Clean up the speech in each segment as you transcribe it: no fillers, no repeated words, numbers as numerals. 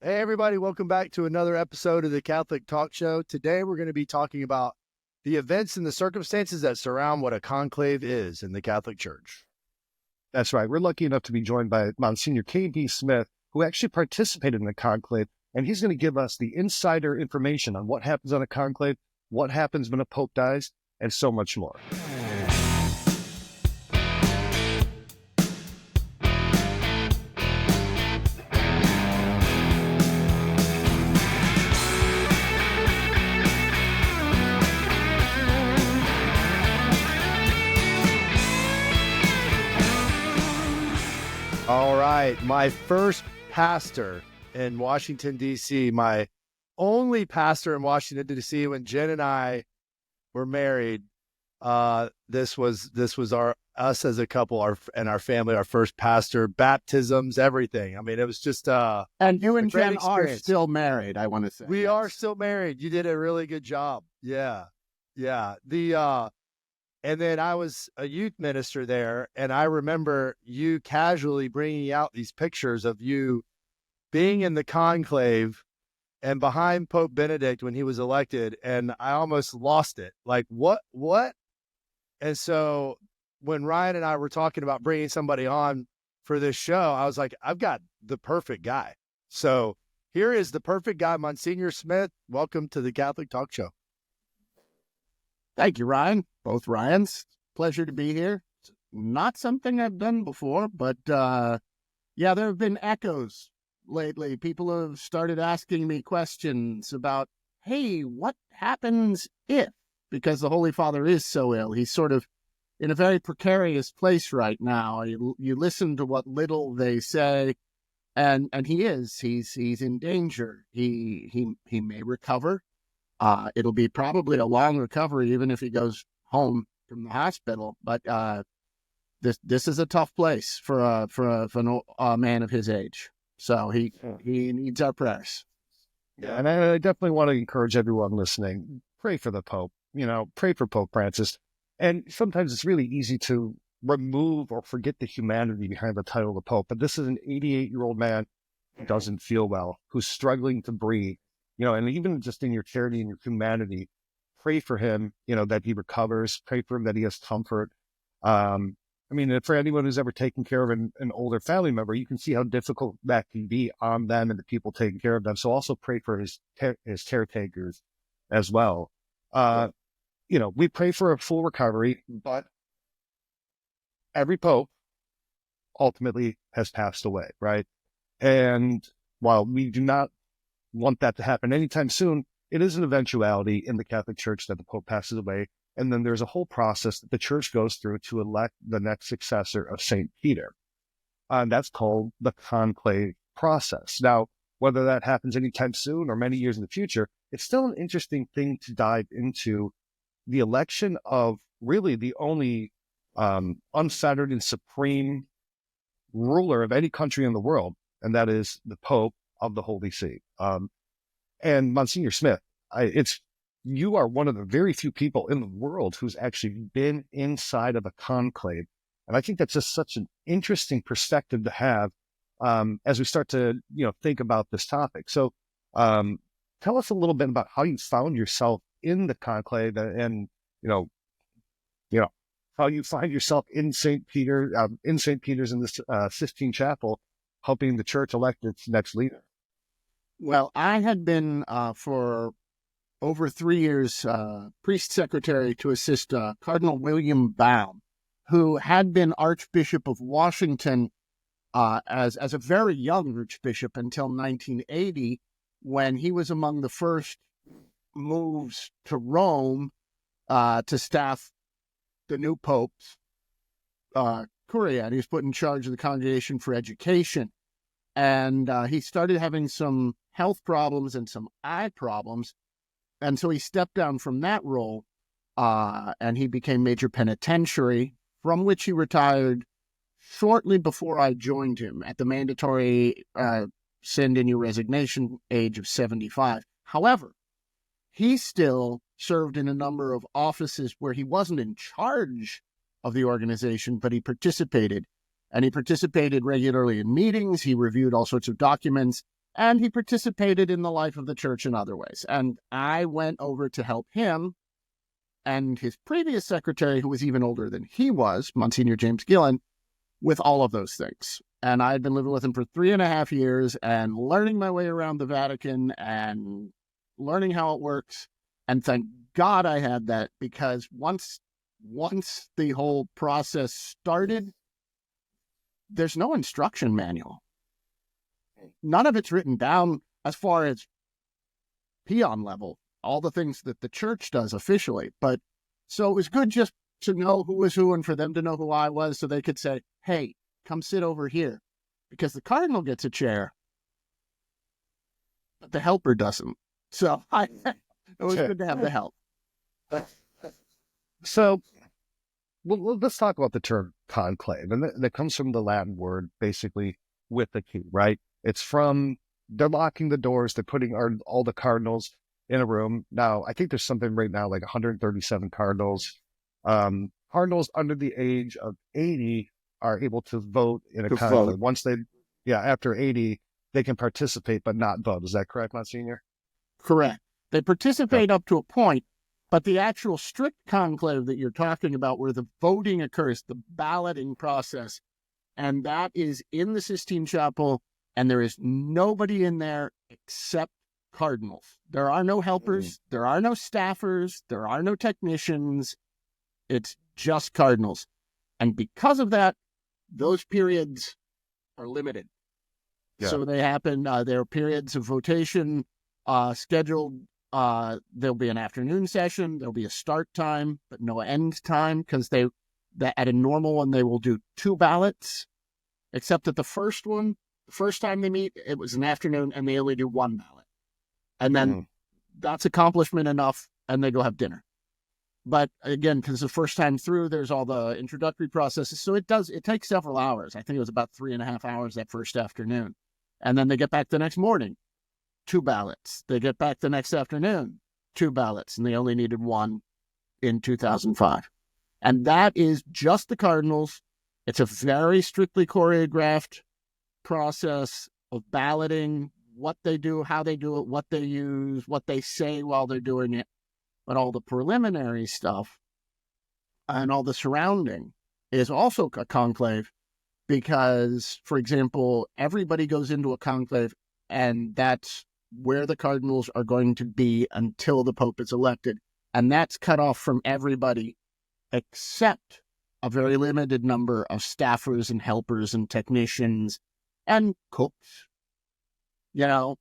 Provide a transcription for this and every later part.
Hey, everybody, welcome back to another episode of the Catholic Talk Show. Today, we're going to be talking about the events and the circumstances that surround what a conclave is in the Catholic Church. That's right. We're lucky enough to be joined by Monsignor K.B. Smith, who actually participated in the conclave, and he's going to give us the insider information on what happens on a conclave, what happens when a pope dies, and so much more. All right, my first pastor in Washington, D.C., my only pastor in Washington, D.C., when Jen and I were married, this was us as a couple, and our family, our first pastor, baptisms, everything. I mean, it was just and you and Jen experience. are still married, I want to say. We are still married. You did a really good job. Yeah. And then I was a youth minister there, and I remember you casually bringing out these pictures of you being in the conclave and behind Pope Benedict when he was elected, and I almost lost it. Like, what? And so when Ryan and I were talking about bringing somebody on for this show, I was like, I've got the perfect guy. So here is the perfect guy, Monsignor Smith. Welcome to the Catholic Talk Show. Thank you, Ryan. Both Ryans. Pleasure to be here. Not something I've done before, but there have been echoes lately. People have started asking me questions about, hey, what happens if? Because the Holy Father is so ill. He's sort of in a very precarious place right now. You listen to what little they say, and he is. He's in danger. He may recover. It'll be probably a long recovery, even if he goes home from the hospital. But this is a tough place for a man of his age. So he needs our prayers. Yeah, and I definitely want to encourage everyone listening, pray for the Pope. Pray for Pope Francis. And sometimes it's really easy to remove or forget the humanity behind the title of the Pope. But this is an 88-year-old man who doesn't feel well, who's struggling to breathe. And even just in your charity and your humanity, pray for him, that he recovers, pray for him that he has comfort. For anyone who's ever taken care of an older family member, you can see how difficult that can be on them and the people taking care of them. So also pray for his caretakers as well. We pray for a full recovery, but every pope ultimately has passed away, right? And while we do not want that to happen anytime soon, it is an eventuality in the Catholic Church that the Pope passes away. And then there's a whole process that the Church goes through to elect the next successor of St. Peter. And that's called the conclave process. Now, whether that happens anytime soon or many years in the future, it's still an interesting thing to dive into the election of really the only unfettered and supreme ruler of any country in the world, and that is the Pope of the Holy See. And Monsignor Smith, you are one of the very few people in the world who's actually been inside of a conclave. And I think that's just such an interesting perspective to have as we start to, think about this topic. So tell us a little bit about how you found yourself in the conclave and how you find yourself in St. Peter's in this Sistine Chapel, helping the church elect its next leader. Well, I had been for over 3 years priest secretary to assist Cardinal William Baum, who had been Archbishop of Washington as a very young archbishop until 1980, when he was among the first moves to Rome to staff the new pope's curia. He was put in charge of the Congregation for Education. And he started having some health problems and some eye problems. And so he stepped down from that role and he became major penitentiary, from which he retired shortly before I joined him at the mandatory send in your resignation age of 75. However, he still served in a number of offices where he wasn't in charge of the organization, but he participated. And he participated regularly in meetings. He reviewed all sorts of documents. And he participated in the life of the church in other ways. And I went over to help him and his previous secretary, who was even older than he was, Monsignor James Gillen, with all of those things. And I had been living with him for 3.5 years and learning my way around the Vatican and learning how it works. And thank God I had that, because once the whole process started, there's no instruction manual. None of it's written down as far as peon level, all the things that the church does officially. But so it was good just to know who was who and for them to know who I was, so they could say, hey, come sit over here, because the cardinal gets a chair, but the helper doesn't. So it was good to have the help. So well, let's talk about the term conclave. And that comes from the Latin word, basically, with the key, right? It's from, they're locking the doors, they're putting all the cardinals in a room. Now, I think there's something right now like 137 cardinals. Cardinals under the age of 80 are able to vote in a conclave. Once after 80, they can participate but not vote. Is that correct, Monsignor? Correct. They participate up to a point, but the actual strict conclave that you're talking about, where the voting occurs, the balloting process, and that is in the Sistine Chapel, and there is nobody in there except cardinals. There are no helpers, there are no staffers, there are no technicians. It's just cardinals. And because of that, those periods are limited. Yeah. So they happen, there are periods of votation scheduled. There'll be an afternoon session, there'll be a start time, but no end time, because at a normal one, they will do 2 ballots, except that the first time they meet, it was an afternoon, and they only do 1 ballot. And then that's accomplishment enough, and they go have dinner. But again, because the first time through, there's all the introductory processes. So it takes several hours. I think it was about 3.5 hours that first afternoon. And then they get back the next morning, 2 ballots. They get back the next afternoon, 2 ballots. And they only needed 1 in 2005. And that is just the cardinals. It's a very strictly choreographed process of balloting, what they do, how they do it, what they use, what they say while they're doing it. But all the preliminary stuff and all the surrounding is also a conclave, because, for example, everybody goes into a conclave, and that's where the cardinals are going to be until the Pope is elected. And that's cut off from everybody except a very limited number of staffers and helpers and technicians and cooks. There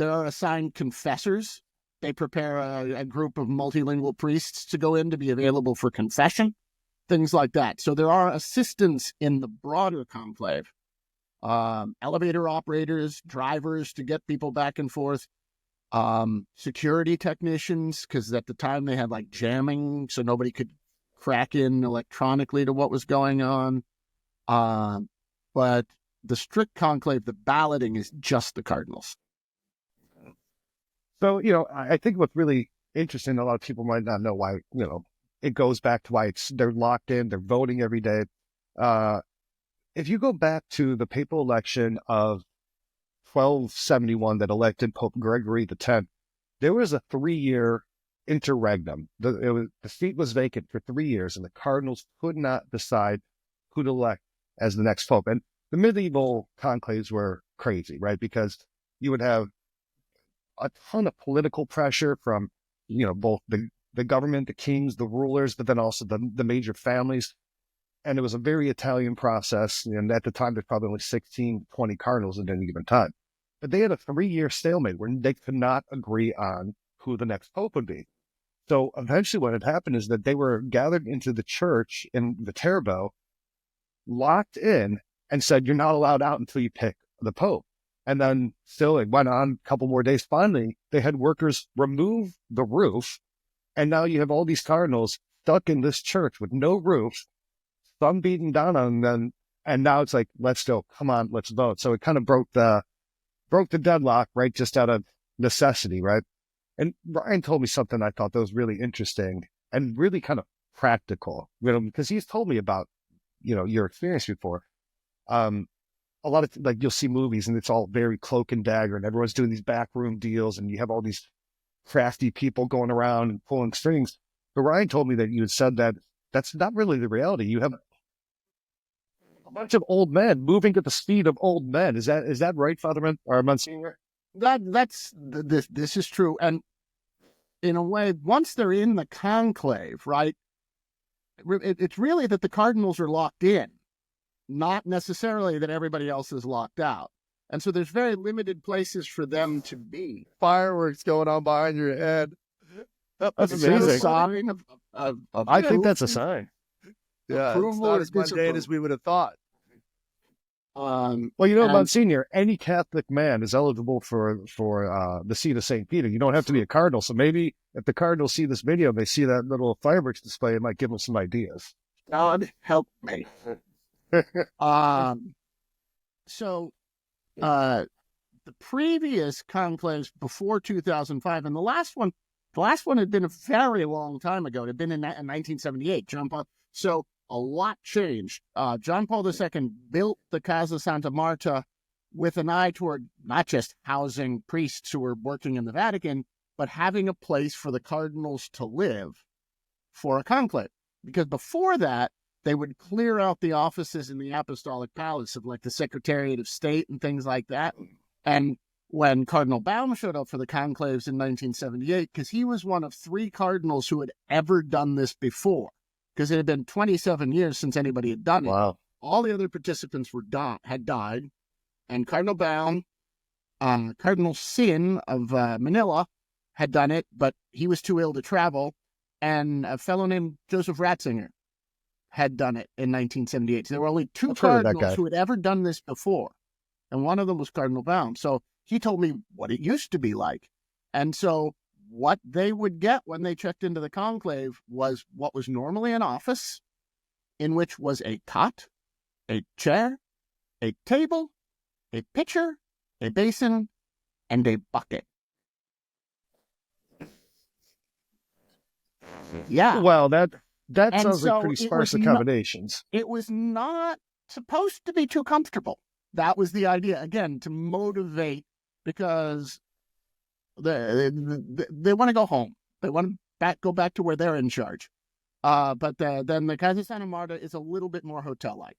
are assigned confessors. They prepare a group of multilingual priests to go in to be available for confession, things like that. So there are assistants in the broader conclave, elevator operators, drivers to get people back and forth, security technicians, because at the time they had like jamming, so nobody could crack in electronically to what was going on. But the strict conclave, the balloting, is just the cardinals. So, I think what's really interesting, a lot of people might not know why, it goes back to why they're locked in, they're voting every day. If you go back to the papal election of 1271 that elected Pope Gregory X, there was a 3-year interregnum. The seat was vacant for 3 years, and the cardinals could not decide who to elect as the next pope. And the medieval conclaves were crazy, right? Because you would have a ton of political pressure from, both the government, the kings, the rulers, but then also the major families. And it was a very Italian process. And at the time, there's probably only 16, 20 cardinals at any given time. But they had a 3-year stalemate where they could not agree on who the next pope would be. So eventually what had happened is that they were gathered into the church in Viterbo, locked in, and said, you're not allowed out until you pick the pope. And then still it went on a couple more days. Finally, they had workers remove the roof. And now you have all these cardinals stuck in this church with no roof, sun beating down on them. And now it's like, let's go. Come on, let's vote. So it kind of broke the deadlock, right? Just out of necessity, right? And Brian told me something I thought that was really interesting and really kind of practical, because he's told me about, your experience before. a lot of, like, you'll see movies and it's all very cloak and dagger and everyone's doing these backroom deals and you have all these crafty people going around and pulling strings. But Ryan told me that you had said that that's not really the reality. You have a bunch of old men moving at the speed of old men. Is that right, Father or Monsignor? This is true. And in a way, once they're in the conclave, right, it's really that the cardinals are locked in, not necessarily that everybody else is locked out. And so there's very limited places for them to be. Fireworks going on behind your head. That's Is that a amazing. sign of I think that's a sign. Yeah, it's approval not or as mundane as we would have thought. Well, you know, And- Monsignor, any Catholic man is eligible for the seat of St. Peter. You don't have to be a cardinal. So maybe if the cardinals see this video, they see that little fireworks display, it might give them some ideas. God help me. So the previous conclaves before 2005, and the last one had been a very long time ago. It had been in 1978. So a lot changed. John Paul II built the Casa Santa Marta with an eye toward not just housing priests who were working in the Vatican, but having a place for the cardinals to live for a conclave. Because before that, they would clear out the offices in the Apostolic Palace of like the Secretariat of State and things like that. And when Cardinal Baum showed up for the conclaves in 1978, because he was one of 3 cardinals who had ever done this before, because it had been 27 years since anybody had done it. Wow. All the other participants had died, and Cardinal Baum, Cardinal Sin of Manila had done it, but he was too ill to travel, and a fellow named Joseph Ratzinger had done it in 1978. So there were only 2 I've heard of that cardinals guy. who had ever done this before, and one of them was Cardinal Baum. So he told me what it used to be like. And so what they would get when they checked into the conclave was what was normally an office, in which was a cot, a chair, a table, a pitcher, a basin, and a bucket. Yeah. Well, that And sounds so like pretty it sparse was accommodations. It was not supposed to be too comfortable. That was the idea, again, to motivate, because they want to go home. They want to go back to where they're in charge. But then the Casa Santa Marta is a little bit more hotel-like.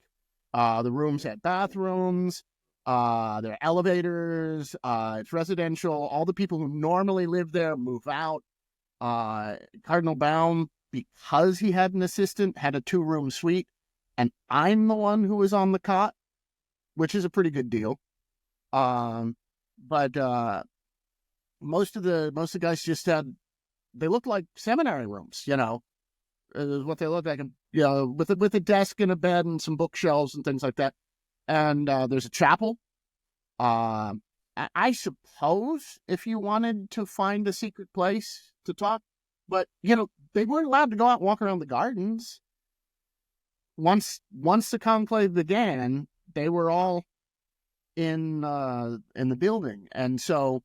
The rooms had bathrooms. There are elevators. It's residential. All the people who normally live there move out. Cardinal Baum, because he had an assistant, had a 2-room suite, and I'm the one who was on the cot, which is a pretty good deal. But most of the guys just they looked like seminary rooms, is what they look like, with a desk and a bed and some bookshelves and things like that. And there's a chapel. I suppose if you wanted to find a secret place to talk, but they weren't allowed to go out and walk around the gardens. Once the conclave began, they were all in the building, and so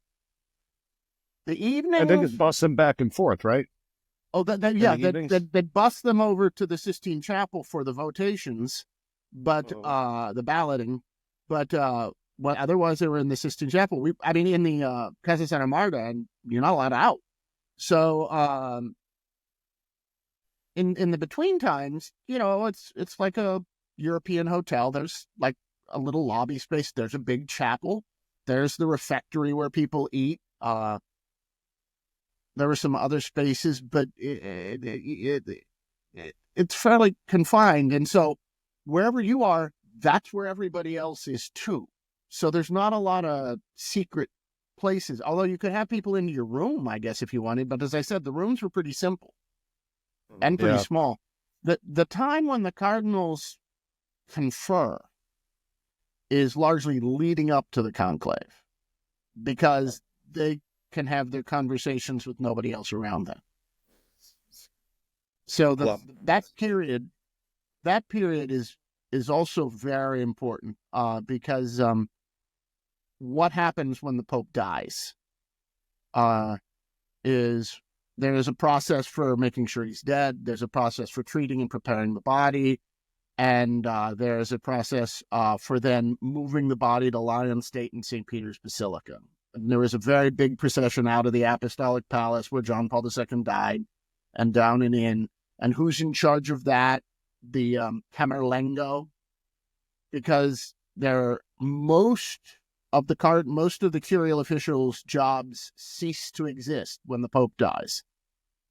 the evening. And they just bust them back and forth, right? Oh, they'd bus them over to the Sistine Chapel for the votations, but the balloting, but otherwise they were in the Sistine Chapel. In the Casa Santa Marta, and you're not allowed out. So in the between times, it's like a European hotel. There's like a little lobby space. There's a big chapel. There's the refectory where people eat. There were some other spaces, but it's fairly confined. And so wherever you are, that's where everybody else is too. So there's not a lot of secret places, although you could have people into your room, I guess, if you wanted. But as I said, the rooms were pretty simple and pretty small. The time when the cardinals confer is largely leading up to the conclave, because they can have their conversations with nobody else around them. So that period is also very important, because what happens when the Pope dies is there is a process for making sure he's dead. There's a process for treating and preparing the body. And there's a process for then moving the body to Lion State in St. Peter's Basilica. And there was a very big procession out of the Apostolic Palace where John Paul II died and down and in. And who's in charge of that? The Camerlengo, because most of the curial officials' jobs cease to exist when the Pope dies.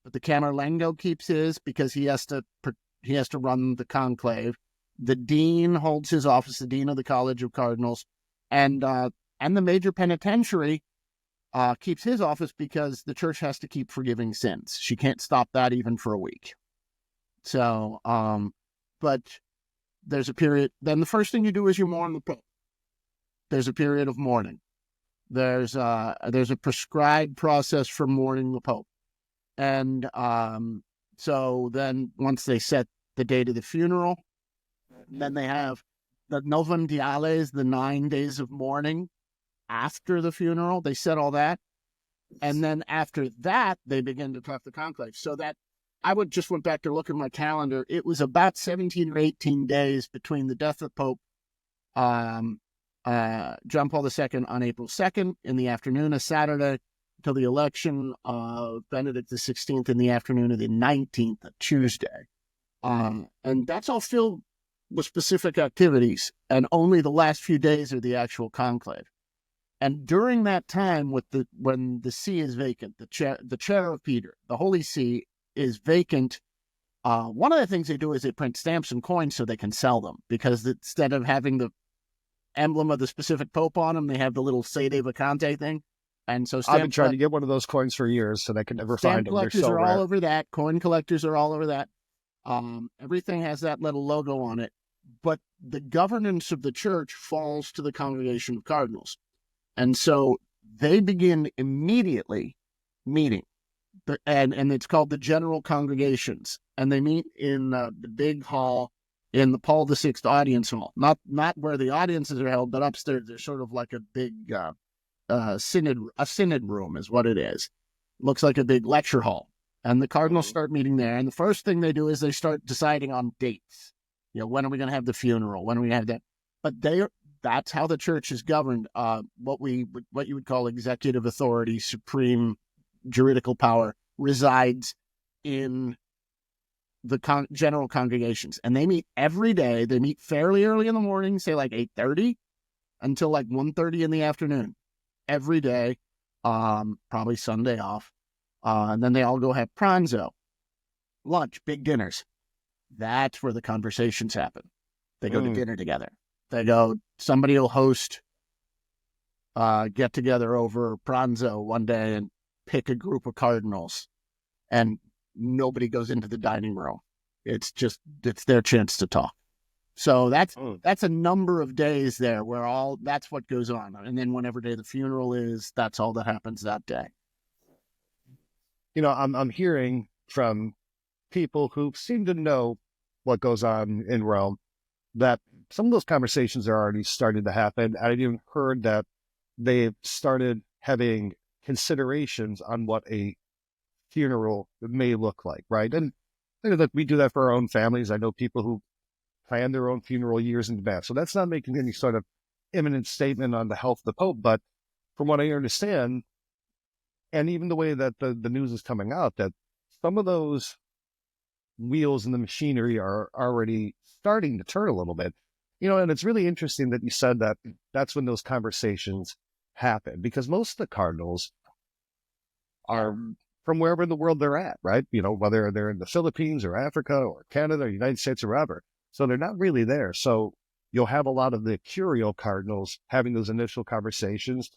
But the Camerlengo keeps his because he has to run the conclave. The dean holds his office, the dean of the College of Cardinals, and the major penitentiary keeps his office because the church has to keep forgiving sins. She can't stop that even for a week. So, but there's a period. Then the first thing you do is you mourn the Pope. There's a period of mourning. There's a prescribed process for mourning the Pope. And so then once they set the date of the funeral, then they have the Novum Diales, the 9 days of mourning after the funeral. They set all that. And then after that, they begin to talk the conclave. So that just went back to look at my calendar. It was about 17 or 18 days between the death of Pope John Paul II on April 2nd in the afternoon of Saturday till the election of Benedict XVI in the afternoon of the 19th, Tuesday. And that's all filled with specific activities, and only the last few days are the actual conclave. And during that time, when the see is vacant, the chair of Peter, the Holy See, is vacant, one of the things they do is they print stamps and coins so they can sell them, because instead of having the emblem of the specific pope on them, they have the little sede vacante thing. And so I've been trying to get one of those coins for years, and I can never find them. Stamp collectors are all over that. Coin collectors are all over that. Everything has that little logo on it. But the governance of the church falls to the Congregation of Cardinals. And so they begin immediately meeting. And it's called the General Congregations. And they meet in the big hall in the Paul VI audience hall. Not where the audiences are held, but upstairs. There's sort of like a big synod room is what it is. Looks like a big lecture hall. And the cardinals start meeting there. And the first thing they do is they start deciding on dates. When are we going to have the funeral? When are we going to have that? But that's how the church is governed. What you would call executive authority, supreme juridical power, resides in the general congregations. And they meet every day. They meet fairly early in the morning, say like 8:30 until like 1:30 in the afternoon. Every day, probably Sunday off. And then they all go have pranzo, lunch, big dinners. That's where the conversations happen. They go to dinner together. Somebody will host get together over pranzo one day and pick a group of cardinals, and nobody goes into the dining room. It's their chance to talk. So that's a number of days there where that's what goes on. And then whenever day the funeral is, that's all that happens that day. I'm hearing from people who seem to know what goes on in Rome that some of those conversations are already starting to happen. I've even heard that they've started having considerations on what a funeral may look like, right? And we do that for our own families. I know people who plan their own funeral years in advance. So that's not making any sort of imminent statement on the health of the Pope. But from what I understand, and even the way that the news is coming out, that some of those wheels in the machinery are already starting to turn a little bit. And it's really interesting that you said that that's when those conversations happen, because most of the cardinals are from wherever in the world they're at, right? Whether they're in the Philippines or Africa or Canada or United States or wherever. So they're not really there. So you'll have a lot of the curial cardinals having those initial conversations,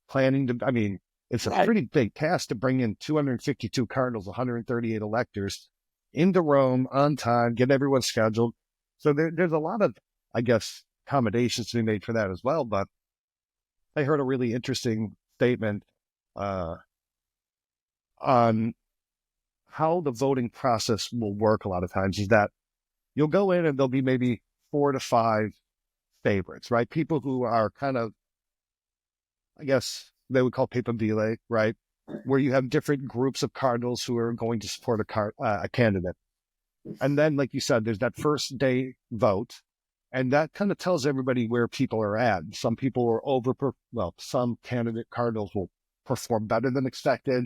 planning to, it's a pretty big task to bring in 252 cardinals, 138 electors into Rome on time, get everyone scheduled. So there's a lot of, I guess, accommodations to be made for that as well. But I heard a really interesting statement on how the voting process will work a lot of times, is that you'll go in and there'll be maybe 4 to 5 favorites, right? People who are kind of, I guess they would call papabile, right? Where you have different groups of cardinals who are going to support a candidate. And then, like you said, there's that first day vote. And that kind of tells everybody where people are at. Some people are some candidate cardinals will perform better than expected.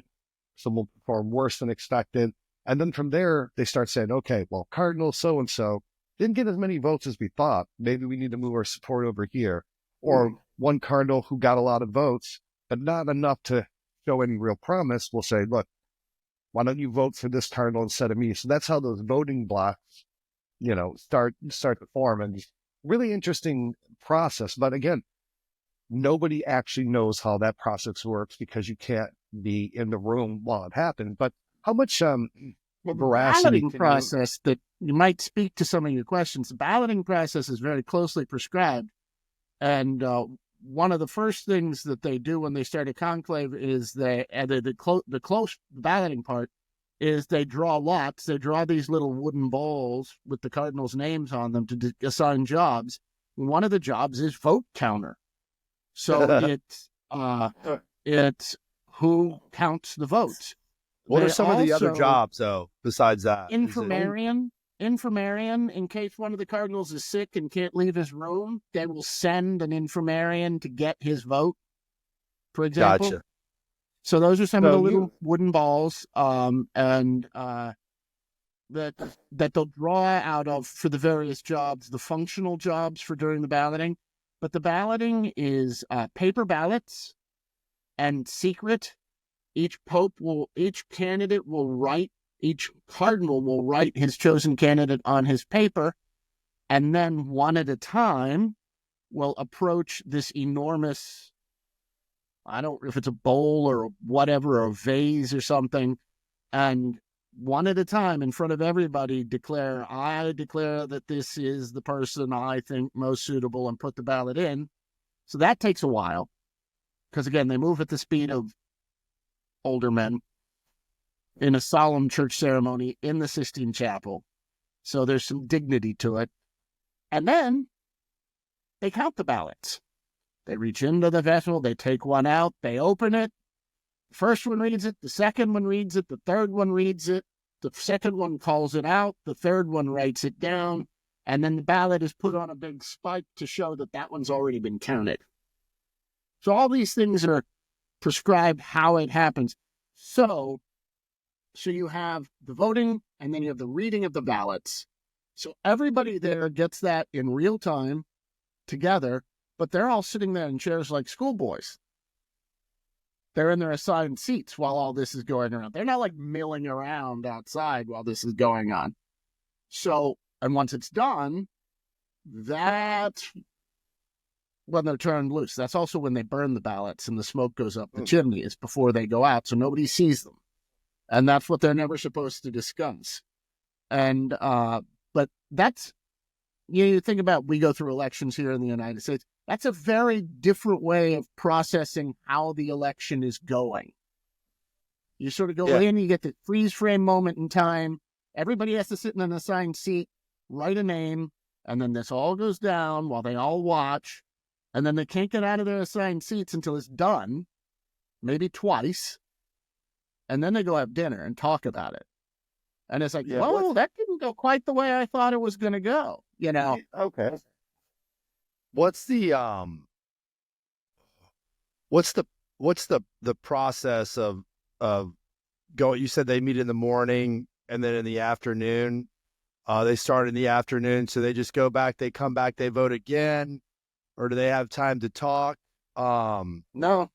Some will perform worse than expected. And then from there, they start saying, okay, well, Cardinal so-and-so didn't get as many votes as we thought. Maybe we need to move our support over here. Or one Cardinal who got a lot of votes, but not enough to show any real promise, will say, look, why don't you vote for this Cardinal instead of me? So that's how those voting blocks, start to form. And really interesting process. But again, nobody actually knows how that process works because you can't be in the room while it happened. But how much veracity balloting process that you might speak to some of your questions. The balloting process is very closely prescribed. And one of the first things that they do when they start a conclave is the close balloting part is they draw lots. They draw these little wooden bowls with the cardinals' names on them to assign jobs. One of the jobs is vote counter. So it's who counts the votes. What are some of the other jobs, though, besides that? Infirmarian, in case one of the cardinals is sick and can't leave his room, they will send an infirmarian to get his vote, for example. Gotcha. So those are some of the little wooden balls that they'll draw out of for the various jobs, the functional jobs for during the balloting. But the balloting is paper ballots and secret. Each candidate will write, each cardinal will write his chosen candidate on his paper, and then one at a time will approach this enormous, I don't know if it's a bowl or whatever, or a vase or something, and one at a time in front of everybody I declare that this is the person I think most suitable, and put the ballot in. So that takes a while, because again, they move at the speed of older men in a solemn church ceremony in the Sistine Chapel. So there's some dignity to it. And then they count the ballots. They reach into the vessel, they take one out, they open it. The first one reads it, the second one reads it, the third one reads it, the second one calls it out, the third one writes it down, and then the ballot is put on a big spike to show that that one's already been counted. So all these things are prescribed how it happens. So you have the voting, and then you have the reading of the ballots. So everybody there gets that in real time together, but they're all sitting there in chairs like schoolboys. They're in their assigned seats while all this is going around. They're not like milling around outside while this is going on. So, and once it's done, that's when they're turned loose. That's also when they burn the ballots and the smoke goes up the chimney. It's before they go out, so nobody sees them. And that's what they're never supposed to discuss. And, but that's, you think about, we go through elections here in the United States. That's a very different way of processing how the election is going. You sort of go in, you get the freeze frame moment in time. Everybody has to sit in an assigned seat, write a name, and then this all goes down while they all watch. And then they can't get out of their assigned seats until it's done, maybe twice. And then they go have dinner and talk about it. And it's like, whoa, that didn't go quite the way I thought it was going to go, Okay. What's the process of going? You said they meet in the morning and then in the afternoon. They start in the afternoon, so they just go back, they come back, they vote again, or do they have time to talk? No.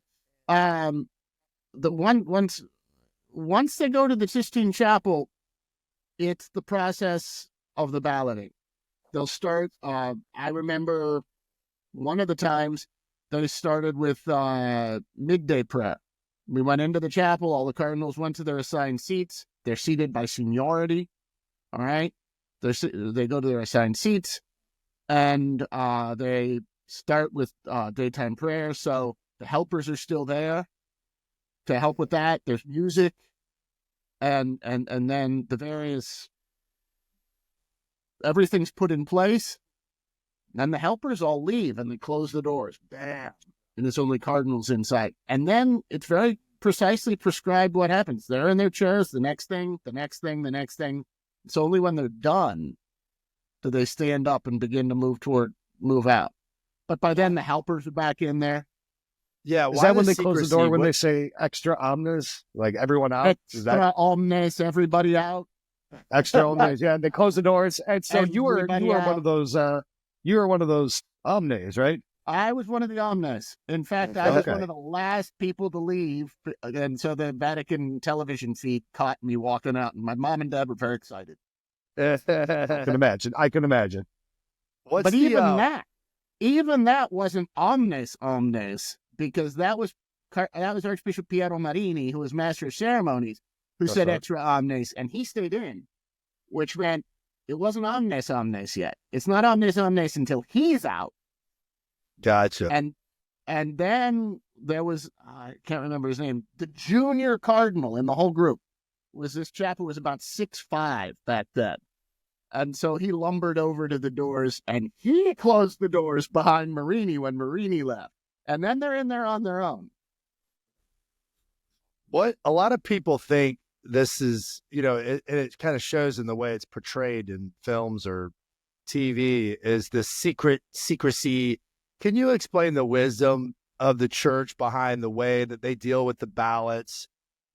Once they go to the Sistine Chapel, it's the process of the balloting. They'll start, I remember one of the times they started with midday prayer. We went into the chapel, all the cardinals went to their assigned seats. They're seated by seniority, all right? They go to their assigned seats, and they start with daytime prayer. So the helpers are still there to help with that. There's music, and then the various, everything's put in place. Then the helpers all leave and they close the doors. Bam! And there's only cardinals inside. And then it's very precisely prescribed what happens. They're in their chairs, the next thing, the next thing, the next thing. It's only when they're done do they stand up and begin to move out. But by then the helpers are back in there. Yeah. Is that when they close the door when they say extra omnes, like everyone out? Extra omnes, everybody out. Extra omnes, yeah. They close the doors, and so you were one of those. You were one of those omnes, right? I was one of the omnes. In fact, I was one of the last people to leave, and so the Vatican television feed caught me walking out, and my mom and dad were very excited. I can imagine. But even that wasn't omnes, because that was Archbishop Piero Marini, who was master of ceremonies, who said extra omnes, and he stayed in, which meant it wasn't omnes yet. It's not omnes until he's out. Gotcha. And then there was, I can't remember his name, the junior cardinal in the whole group was this chap who was about 6'5" back then. And so he lumbered over to the doors, and he closed the doors behind Marini when Marini left. And then they're in there on their own. What a lot of people think this is, it kind of shows in the way it's portrayed in films or TV, is the secrecy. Can you explain the wisdom of the church behind the way that they deal with the ballots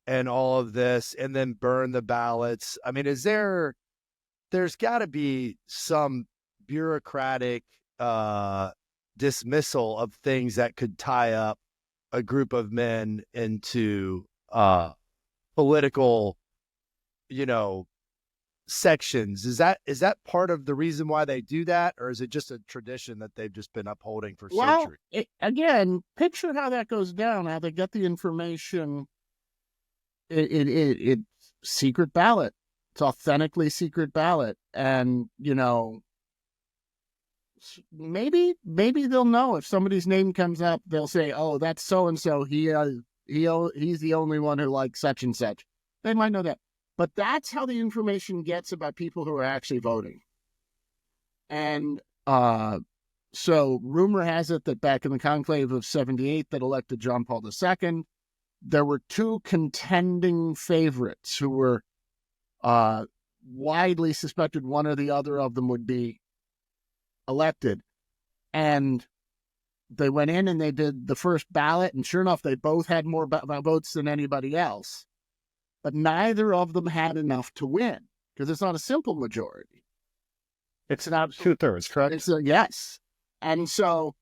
and all of this, and then burn the ballots? I mean, there's got to be some bureaucratic dismissal of things that could tie up a group of men into political, sections. Is that part of the reason why they do that, or is it just a tradition that they've just been upholding for centuries? Again, picture how that goes down, how they get the information. It's secret ballot. It's authentically secret ballot. And, maybe they'll know if somebody's name comes up, they'll say, oh, that's so-and-so. He's the only one who likes such and such. They might know that. But that's how the information gets about people who are actually voting. And so rumor has it that back in the conclave of 78 that elected John Paul II, there were two contending favorites who were widely suspected one or the other of them would be elected. And they went in and they did the first ballot, and sure enough, they both had more votes than anybody else. But neither of them had enough to win, because it's not a simple majority. It's not 2/3, correct? Yes. And so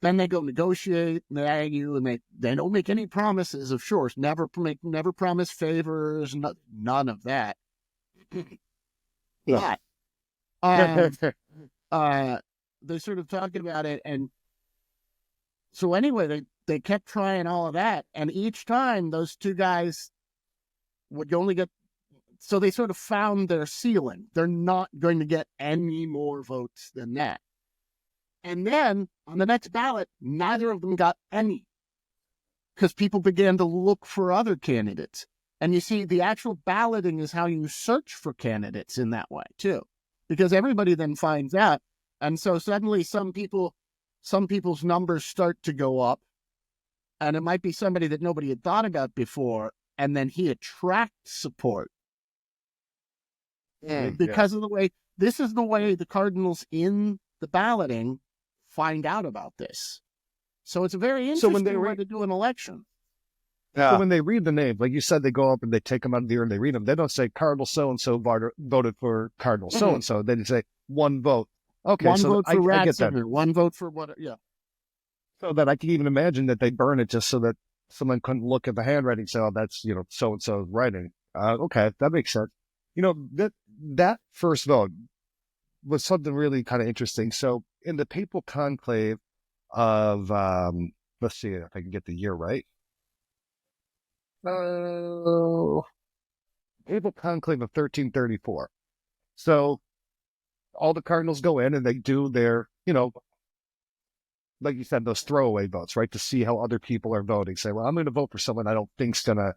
then they go negotiate, and they argue, and they don't make any promises, of course. Never promise favors, none of that. But they sort of talked about it, and so anyway, they kept trying all of that, and each time those two guys would only get, so they sort of found their ceiling. They're not going to get any more votes than that. And then on the next ballot, neither of them got any, because people began to look for other candidates. And you see, the actual balloting is how you search for candidates in that way too, because everybody then finds out. And so suddenly some people's numbers start to go up, and it might be somebody that nobody had thought about before, and then he attracts support. Because of the way, this is the way the cardinals in the balloting find out about this. So it's a very interesting way to do an election. Yeah. So when they read the name, like you said, they go up and they take them out of the ear and they read them. They don't say Cardinal so-and-so voted for Cardinal so-and-so. They say one vote. Okay, one so vote for Ratzinger, one vote for what? Yeah. So that I can even imagine that they burn it just so that someone couldn't look at the handwriting and say, oh, that's, so-and-so's writing. Okay, that makes sense. That first vote was something really kind of interesting. So in the Papal Conclave of, let's see if I can get the year right. Papal Conclave of 1334. So all the cardinals go in and they do their, like you said, those throwaway votes, right? To see how other people are voting. Say, well, I'm going to vote for someone I don't think's going to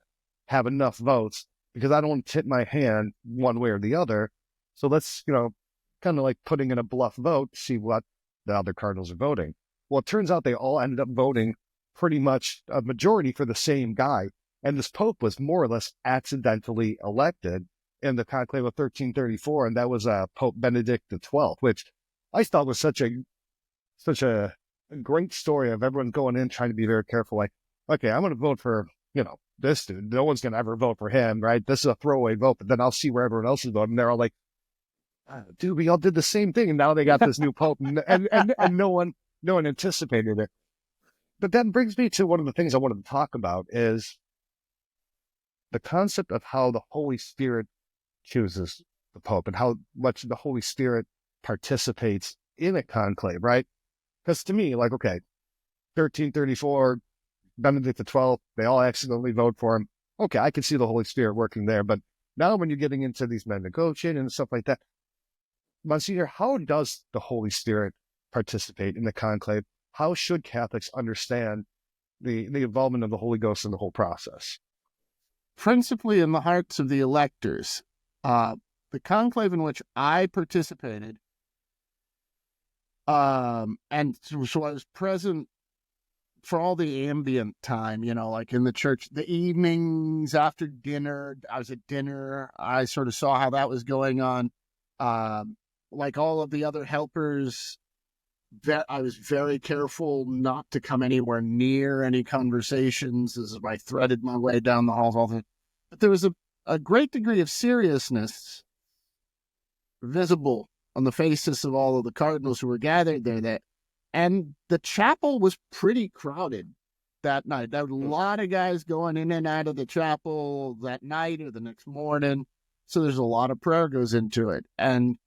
have enough votes because I don't want to tip my hand one way or the other. So let's, kind of like putting in a bluff vote to see what the other cardinals are voting. Well, it turns out they all ended up voting pretty much a majority for the same guy. And this Pope was more or less accidentally elected in the Conclave of 1334, and that was Pope Benedict XII, which I thought was such a great story of everyone going in trying to be very careful. Like, okay, I'm going to vote for, this dude. No one's going to ever vote for him, right? This is a throwaway vote, but then I'll see where everyone else is voting. They're all like, dude, we all did the same thing, and now they got this new pope, and no one anticipated it. But that brings me to one of the things I wanted to talk about is the concept of how the Holy Spirit chooses the Pope and how much the Holy Spirit participates in a conclave, right? Because to me, like, okay, 1334, Benedict XII, they all accidentally vote for him. Okay, I can see the Holy Spirit working there. But now when you're getting into these men negotiating and stuff like that, Monsignor, how does the Holy Spirit participate in the conclave? How should Catholics understand the involvement of the Holy Ghost in the whole process? Principally in the hearts of the electors. The conclave in which I participated, and so I was present for all the ambient time, like in the church, the evenings after dinner, I was at dinner, I sort of saw how that was going on. Like all of the other helpers, I was very careful not to come anywhere near any conversations as I threaded my way down the halls. But there was a great degree of seriousness visible on the faces of all of the cardinals who were gathered there. And the chapel was pretty crowded that night. There were a lot of guys going in and out of the chapel that night or the next morning. So there's a lot of prayer goes into it. And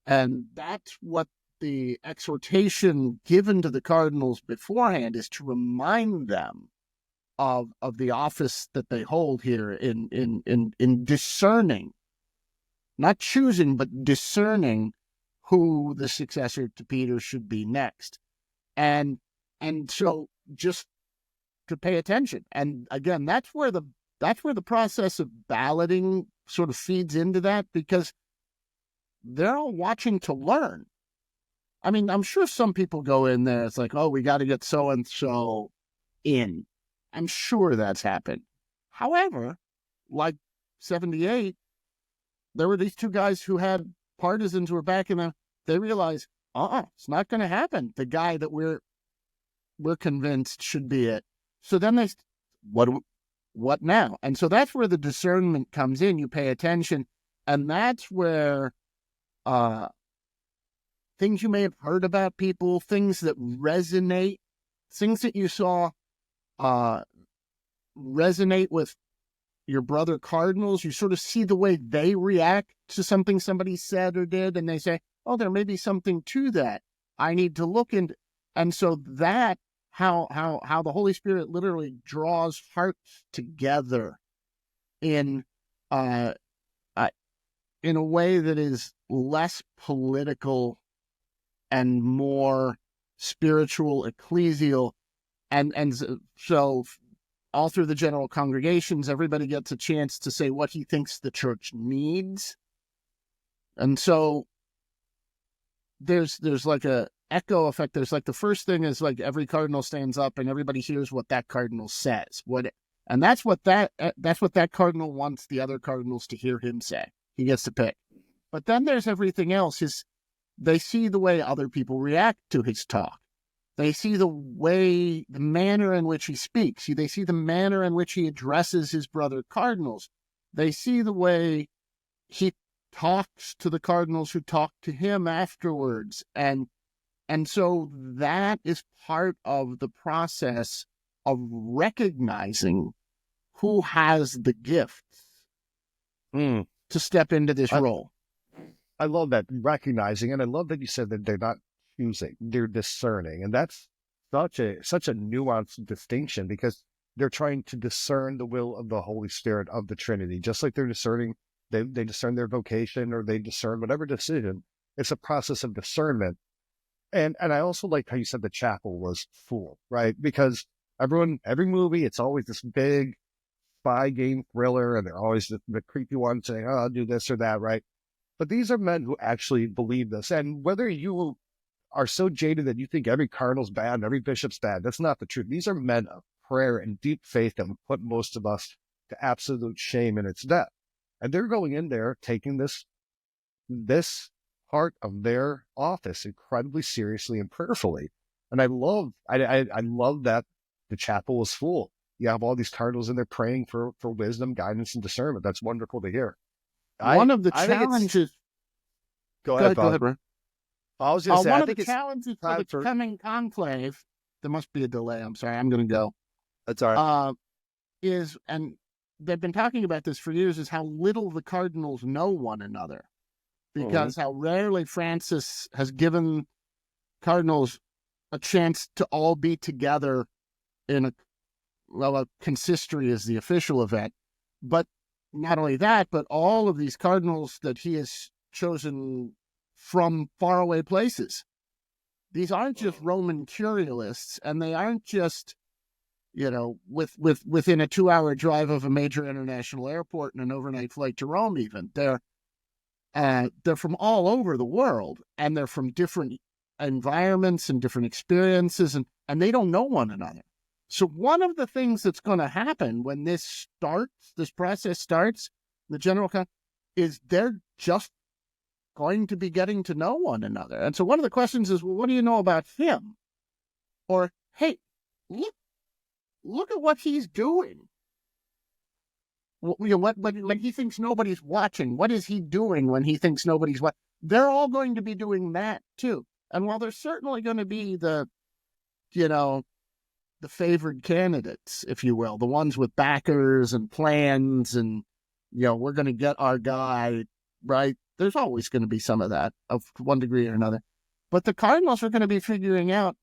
that's what the exhortation given to the cardinals beforehand is, to remind them of the office that they hold here in discerning, not choosing, but discerning who the successor to Peter should be next. And so just to pay attention. And again, that's where the process of balloting sort of feeds into that, because they're all watching to learn. I mean, I'm sure some people go in there, it's like, oh, we got to get so-and-so in. I'm sure that's happened. However, like 78, there were these two guys who had partisans who were backing them. They realized, it's not going to happen. The guy that we're convinced should be it. So then they, what now? And so that's where the discernment comes in. You pay attention, and that's where things you may have heard about people, things that resonate, things that you saw resonate with your brother cardinals. You sort of see the way they react to something somebody said or did, and they say, oh, there may be something to that. I need to look into. And so that, how the Holy Spirit literally draws hearts together in a way that is less political and more spiritual, ecclesial. And so all through the general congregations, everybody gets a chance to say what he thinks the church needs. And so there's like a echo effect. There's like, the first thing is like every cardinal stands up and everybody hears what that cardinal says. And that's what that cardinal wants the other cardinals to hear him say. He gets to pick. But then there's everything else. They see the way other people react to his talk. They see the manner in which he speaks. They see the manner in which he addresses his brother cardinals. They see the way he talks to the cardinals who talk to him afterwards. And so that is part of the process of recognizing who has the gifts to step into this role. I love that, recognizing, and I love that you said that they're not choosing, they're discerning. And that's such a nuanced distinction, because they're trying to discern the will of the Holy Spirit of the Trinity, just like they're discerning, they discern their vocation, or they discern whatever decision. It's a process of discernment. And I also like how you said the chapel was full, right? Because every movie, it's always this big spy game thriller, and they're always the creepy one saying, oh, I'll do this or that, right? But these are men who actually believe this. And whether you are so jaded that you think every cardinal's bad and every bishop's bad, that's not the truth. These are men of prayer and deep faith that would put most of us to absolute shame in its death. And they're going in there, taking this part of their office incredibly seriously and prayerfully. And I love that the chapel was full. You have all these cardinals in there praying for wisdom, guidance, and discernment. That's wonderful to hear. One of the challenges. Go ahead, Ron. I was going to say, one of the challenges for the coming conclave, there must be a delay. I'm sorry, I'm going to go. That's all right. Is, and they've been talking about this for years, is how little the cardinals know one another. Because how rarely Francis has given cardinals a chance to all be together in a consistory is the official event. But not only that, but all of these cardinals that he has chosen from faraway places. These aren't just Roman curialists, and they aren't just, within a 2-hour drive of a major international airport and an overnight flight to Rome even. They're from all over the world, and they're from different environments and different experiences, and they don't know one another. So one of the things that's going to happen when this process starts, the general is they're just going to be getting to know one another. And so one of the questions is, well, what do you know about him? Or, hey, look at what he's doing. When he thinks nobody's watching, what is he doing when he thinks nobody's watching? They're all going to be doing that too. And while there's certainly going to be the favored candidates, if you will, the ones with backers and plans and, we're going to get our guy, right? There's always going to be some of that of one degree or another. But the cardinals are going to be figuring out,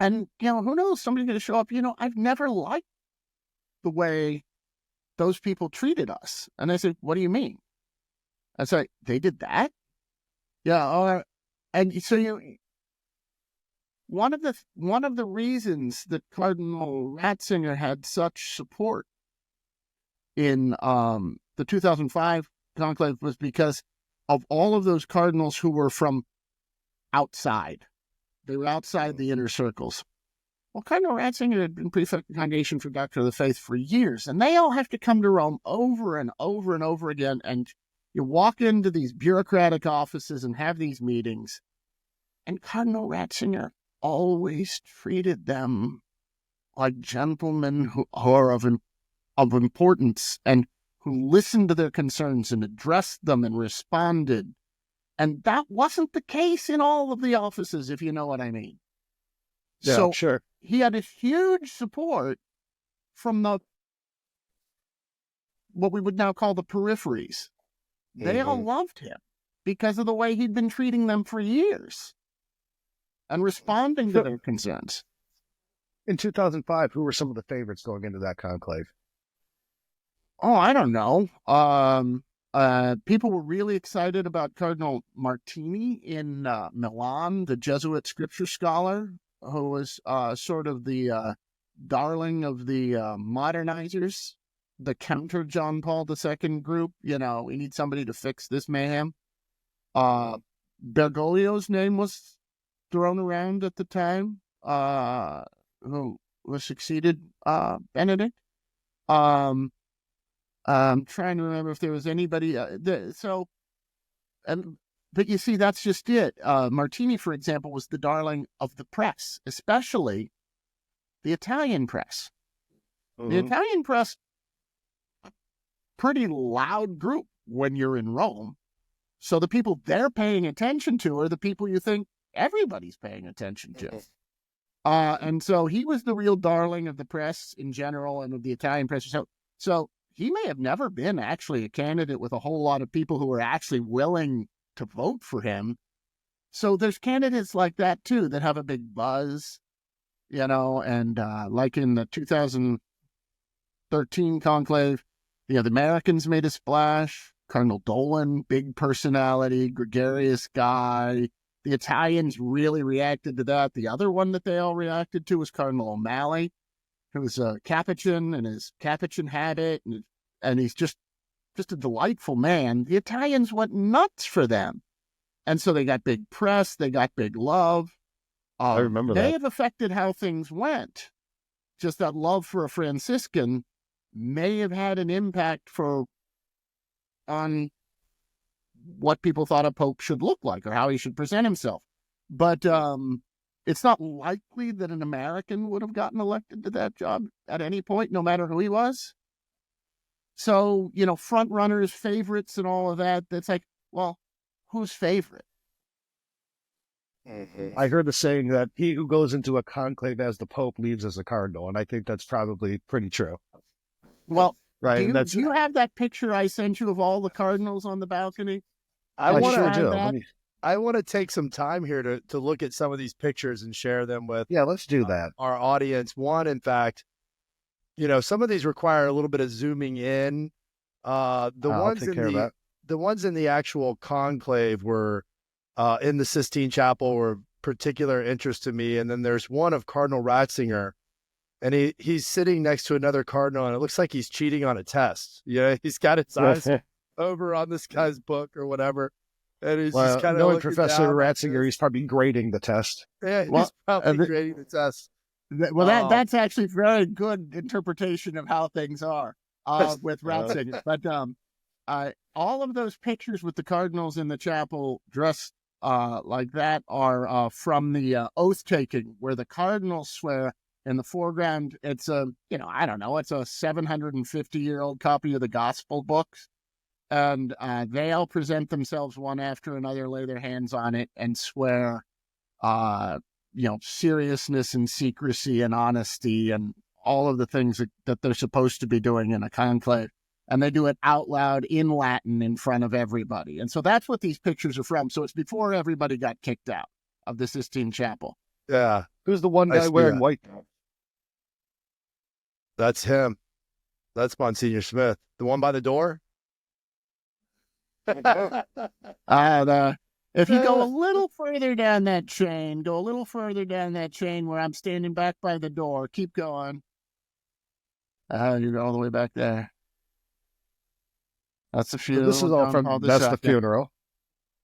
and, who knows, somebody's going to show up, I've never liked the way those people treated us. And I said, what do you mean? I said, they did that? Yeah. And so one of the reasons that Cardinal Ratzinger had such support in the 2005 conclave was because of all of those cardinals who were from outside. They were outside the inner circles. Well, Cardinal Ratzinger had been prefect of the Congregation for Doctrine of the Faith for years, and they all have to come to Rome over and over and over again, and you walk into these bureaucratic offices and have these meetings, and Cardinal Ratzinger always treated them like gentlemen who are of importance and who listened to their concerns and addressed them and responded. And that wasn't the case in all of the offices, if you know what I mean. Yeah, so sure. He had a huge support from what we would now call the peripheries. They all loved him because of the way he'd been treating them for years and responding to their concerns. In 2005, who were some of the favorites going into that conclave? Oh, I don't know. People were really excited about Cardinal Martini in Milan, the Jesuit scripture scholar, who was sort of the darling of the modernizers, the counter John Paul II group. We need somebody to fix this mayhem. Bergoglio's name was thrown around at the time, who succeeded Benedict. I'm trying to remember if there was anybody. But you see, that's just it. Martini, for example, was the darling of the press, especially the Italian press. Mm-hmm. The Italian press, pretty loud group when you're in Rome. So the people they're paying attention to are the people you think everybody's paying attention to. And so he was the real darling of the press in general and of the Italian press. So he may have never been actually a candidate with a whole lot of people who were actually willing to vote for him. So there's candidates like that too that have a big buzz, and like in the 2013 conclave, the Americans made a splash. Cardinal Dolan, big personality, gregarious guy. The Italians really reacted to that. The other one that they all reacted to was Cardinal O'Malley, who was a Capuchin in his Capuchin habit, and he's just a delightful man. The Italians went nuts for them. And so they got big press, they got big love. I remember that. They have affected how things went. Just that love for a Franciscan may have had an impact for on what people thought a pope should look like or how he should present himself. But it's not likely that an American would have gotten elected to that job at any point, no matter who he was. So, front runners, favorites, and all of that, that's like, well, who's favorite? I heard the saying that he who goes into a conclave as the Pope leaves as a cardinal, and I think that's probably pretty true. Well, Right? do you have that picture I sent you of all the cardinals on the balcony? I sure do. That? I want to take some time here to look at some of these pictures and share them with let's do that. Our audience. One, in fact, some of these require a little bit of zooming in. The ones in the actual conclave were in the Sistine Chapel were particular interest to me. And then there's one of Cardinal Ratzinger, and he's sitting next to another cardinal, and it looks like he's cheating on a test. He's got his eyes over on this guy's book or whatever. And he's just kind of knowing Professor Ratzinger, he's probably grading the test. Yeah, he's probably grading the test. Well, that's actually a very good interpretation of how things are with Ratzinger. But all of those pictures with the cardinals in the chapel dressed like that are from the oath taking, where the cardinals swear. In the foreground, it's it's a 750-year-old copy of the gospel books. And they all present themselves one after another, lay their hands on it, and swear, seriousness and secrecy and honesty and all of the things that they're supposed to be doing in a conclave. And they do it out loud in Latin in front of everybody. And so that's what these pictures are from. So it's before everybody got kicked out of the Sistine Chapel. Yeah. Who's the one guy wearing white? That's him. That's Monsignor Smith. The one by the door? If you go a little further down that chain, where I'm standing back by the door, keep going. You go all the way back there. That's the funeral. So this is all that's the funeral.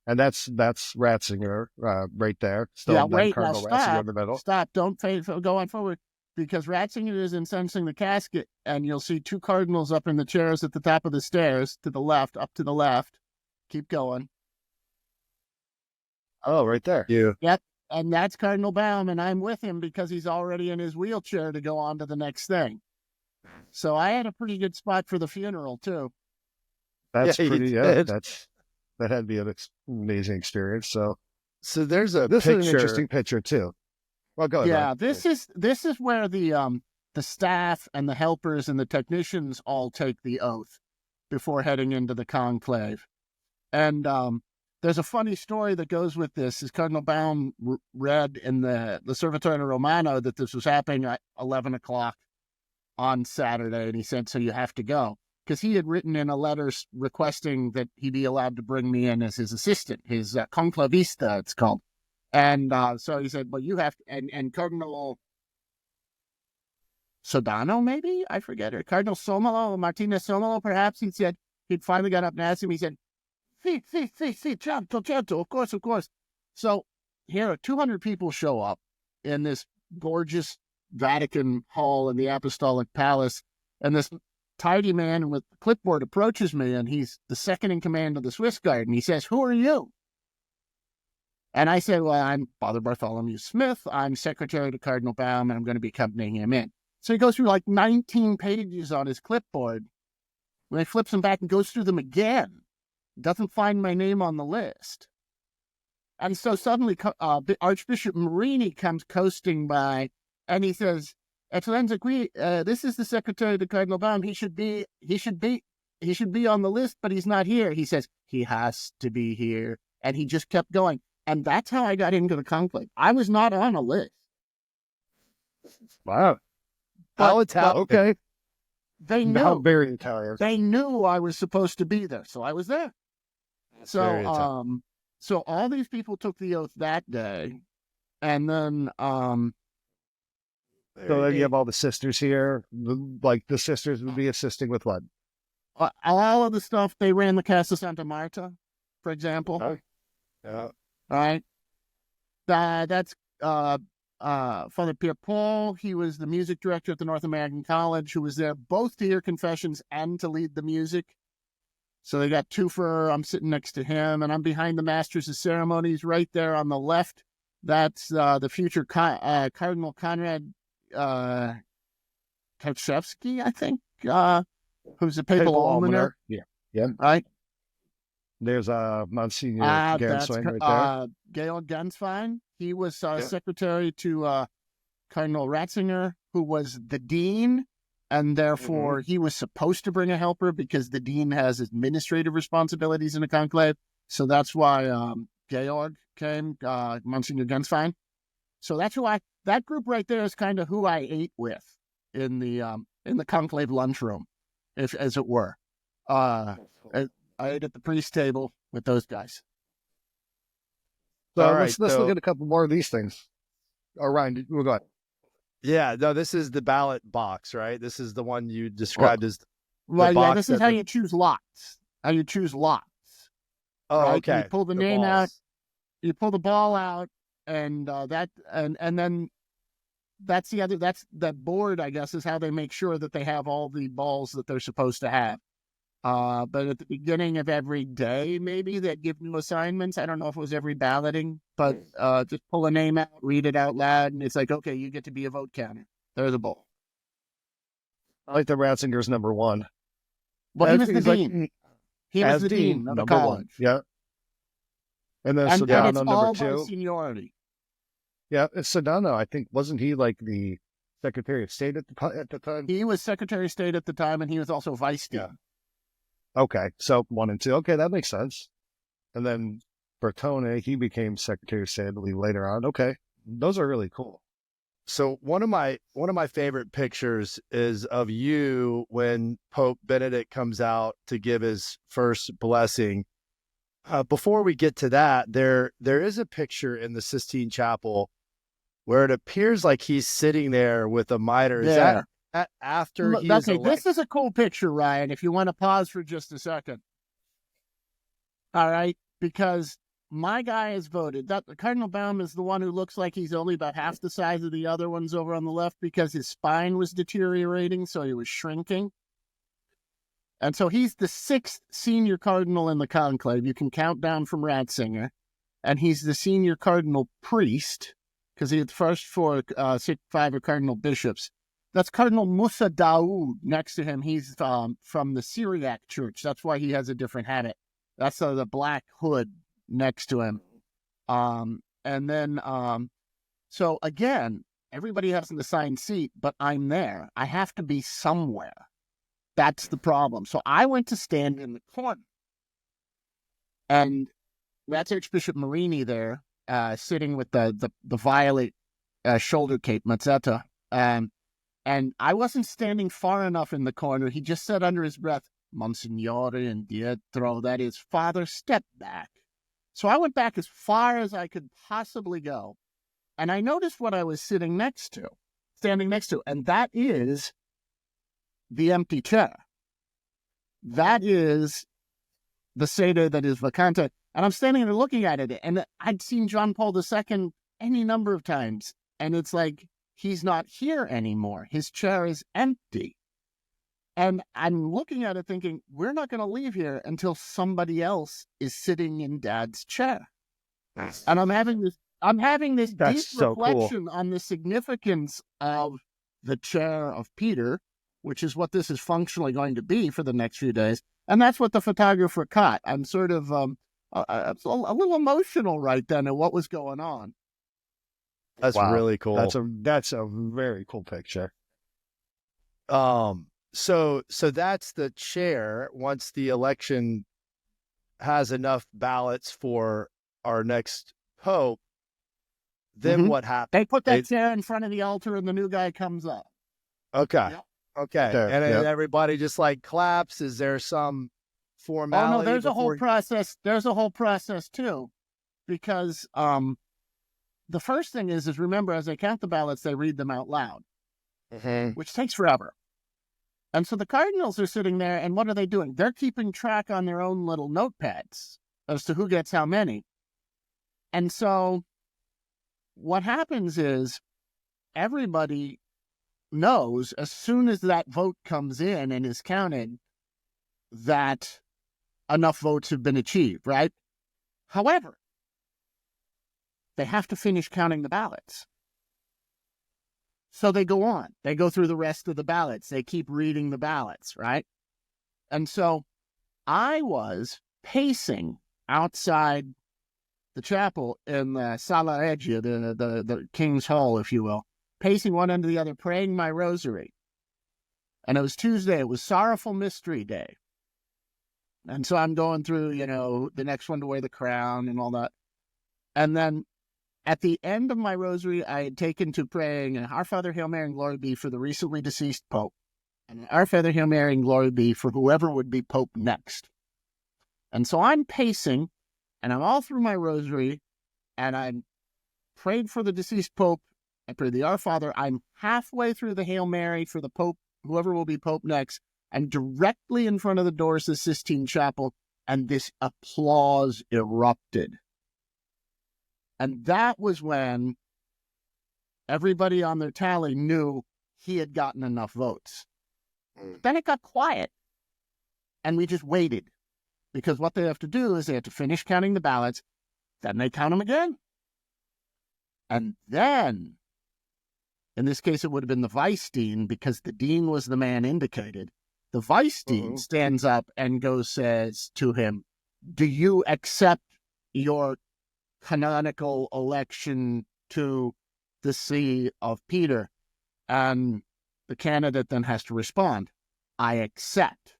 And that's Ratzinger right there. Wait, now stop. In the middle. Stop. Don't go on forward. Because Ratzinger is incensing the casket, and you'll see two cardinals up in the chairs at the top of the stairs to the left, up to the left. Keep going. Oh, right there. Yeah. Yep. And that's Cardinal Baum, and I'm with him because he's already in his wheelchair to go on to the next thing. So I had a pretty good spot for the funeral, too. That's pretty, that had to be an amazing experience. So there's this is an interesting picture, too. Well, go ahead. Yeah, this is where the staff and the helpers and the technicians all take the oath before heading into the conclave. And there's a funny story that goes with this. Is Cardinal Baum read in the Servitore Romano that this was happening at 11 o'clock on Saturday, and he said, so you have to go. Because he had written in a letter requesting that he be allowed to bring me in as his assistant, his conclavista, it's called. And so he said, well, you have to, and Cardinal Sodano, maybe? I forget, or Cardinal Somolo, Martinez Somolo, perhaps, he said, he'd finally got up and asked him, he said, si, certo, of course. So here, 200 people show up in this gorgeous Vatican hall in the Apostolic Palace, and this tidy man with the clipboard approaches me, and he's the second in command of the Swiss Guard, and he says, who are you? And I said, well, I'm Father Bartholomew Smith. I'm secretary to Cardinal Baum, and I'm going to be accompanying him in. So he goes through like 19 pages on his clipboard. When he flips them back and goes through them again, doesn't find my name on the list. And so suddenly Archbishop Morini comes coasting by, and he says, Excellenza, this is the secretary to Cardinal Baum. He should be on the list, but he's not here. He says, he has to be here. And he just kept going. And that's how I got into the conclave. I was not on a list. Wow. Okay. They knew. How very Italian. They knew I was supposed to be there, so I was there. So all these people took the oath that day, and then so then you have all the sisters here. Like the sisters would be assisting with what? All of the stuff. They ran the Casa Santa Marta, for example. Oh. Yeah. All right. That's Father Pierre Paul. He was the music director at the North American College, who was there both to hear confessions and to lead the music. So they got I'm sitting next to him, and I'm behind the Masters of Ceremonies right there on the left. That's the future Cardinal Konrad Karczewski, I think, who's a papal almoner. Yeah. Yeah. Right? There's Monsignor That's Ganswein right there. Georg Ganswein. He was secretary to Cardinal Ratzinger, who was the dean, and therefore he was supposed to bring a helper because the dean has administrative responsibilities in a conclave. So that's why Georg came, Monsignor Ganswein. So that's that group right there is kind of who I ate with in the conclave lunchroom, as it were. I ate at the priest table with those guys. So let's look at a couple more of these things. Oh, Ryan, we'll go ahead. Yeah, no, this is the ballot box, right? This is the one you described as yeah, this is how you choose lots. Oh, right? Okay. You pull the name out, you pull the ball out, and then that's that board, I guess, is how they make sure that they have all the balls that they're supposed to have. But at the beginning of every day, maybe they'd give new assignments. I don't know if it was every balloting, but just pull a name out, read it out loud, and it's like, okay, you get to be a vote counter. There's a ball. I like the Ratzinger's number one. Well, he was the dean. He was the dean of the college. Yeah. And then it's Sedano all number by two. seniority. Yeah, Sedano, I think, wasn't he like the Secretary of State at the time? He was Secretary of State at the time, and he was also vice dean. Yeah. Okay, so 1 and 2. Okay, that makes sense. And then Bertone, he became Secretary of State, I believe, later on. Okay, those are really cool. So one of my favorite pictures is of you when Pope Benedict comes out to give his first blessing. Before we get to that, there is a picture in the Sistine Chapel where it appears like he's sitting there with a mitre. Is that after he is elected? This is a cool picture, Ryan, if you want to pause for just a second. All right, because my guy has voted. Cardinal Baum is the one who looks like he's only about half the size of the other ones over on the left because his spine was deteriorating, so he was shrinking. And so he's the 6th senior cardinal in the conclave. You can count down from Ratzinger. And he's the senior cardinal priest, because he had the first 5 are cardinal bishops. That's Cardinal Musa Daoud next to him. He's from the Syriac Church. That's why he has a different habit. That's the black hood next to him. And then, so again, everybody has an assigned seat, but I'm there. I have to be somewhere. That's the problem. So I went to stand in the corner. And that's Archbishop Marini there, sitting with the violet shoulder cape, Mazzetta. And I wasn't standing far enough in the corner. He just said under his breath, Monsignore indietro, that is, Father, step back. So I went back as far as I could possibly go. And I noticed what I was standing next to, and that is the empty chair. That is the Seder that is vacante. And I'm standing there looking at it, and I'd seen John Paul II any number of times. And it's like, he's not here anymore. His chair is empty. And I'm looking at it thinking, we're not going to leave here until somebody else is sitting in Dad's chair. And I'm having this deep reflection on the significance of the chair of Peter, which is what this is functionally going to be for the next few days. And that's what the photographer caught. I'm sort of a little emotional right then at what was going on. That's really cool. That's a very cool picture. So that's the chair. Once the election has enough ballots for our next pope, then what happens? They put that chair in front of the altar and the new guy comes up. Okay. Yep. Okay. And everybody just like claps. Is there some formality? Oh no, there's a whole process. There's a whole process too, because the first thing is remember, as they count the ballots, they read them out loud, which takes forever. And so the cardinals are sitting there, and what are they doing? They're keeping track on their own little notepads as to who gets how many. And so what happens is everybody knows as soon as that vote comes in and is counted that enough votes have been achieved, right? However, they have to finish counting the ballots. So they go on. They go through the rest of the ballots. They keep reading the ballots, right? And so I was pacing outside the chapel in the Sala Regia, the King's Hall, if you will, pacing one end to the other, praying my rosary. And it was Tuesday. It was Sorrowful Mystery Day. And so I'm going through, the next one to wear the crown and all that. And then at the end of my rosary, I had taken to praying Our Father, Hail Mary, and Glory be for the recently deceased Pope. And Our Father, Hail Mary, and Glory be for whoever would be Pope next. And so I'm pacing, and I'm all through my rosary, and I'm prayed for the deceased Pope. I prayed the Our Father. I'm halfway through the Hail Mary for the Pope, whoever will be Pope next. And directly in front of the doors of the Sistine Chapel, and this applause erupted. And that was when everybody on their tally knew he had gotten enough votes. Then it got quiet, and we just waited. Because what they have to do is they have to finish counting the ballots, then they count them again. And then, in this case, it would have been the vice dean, because the dean was the man indicated. The vice dean stands up and says to him, do you accept your canonical election to the see of Peter? And the candidate then has to respond, I accept.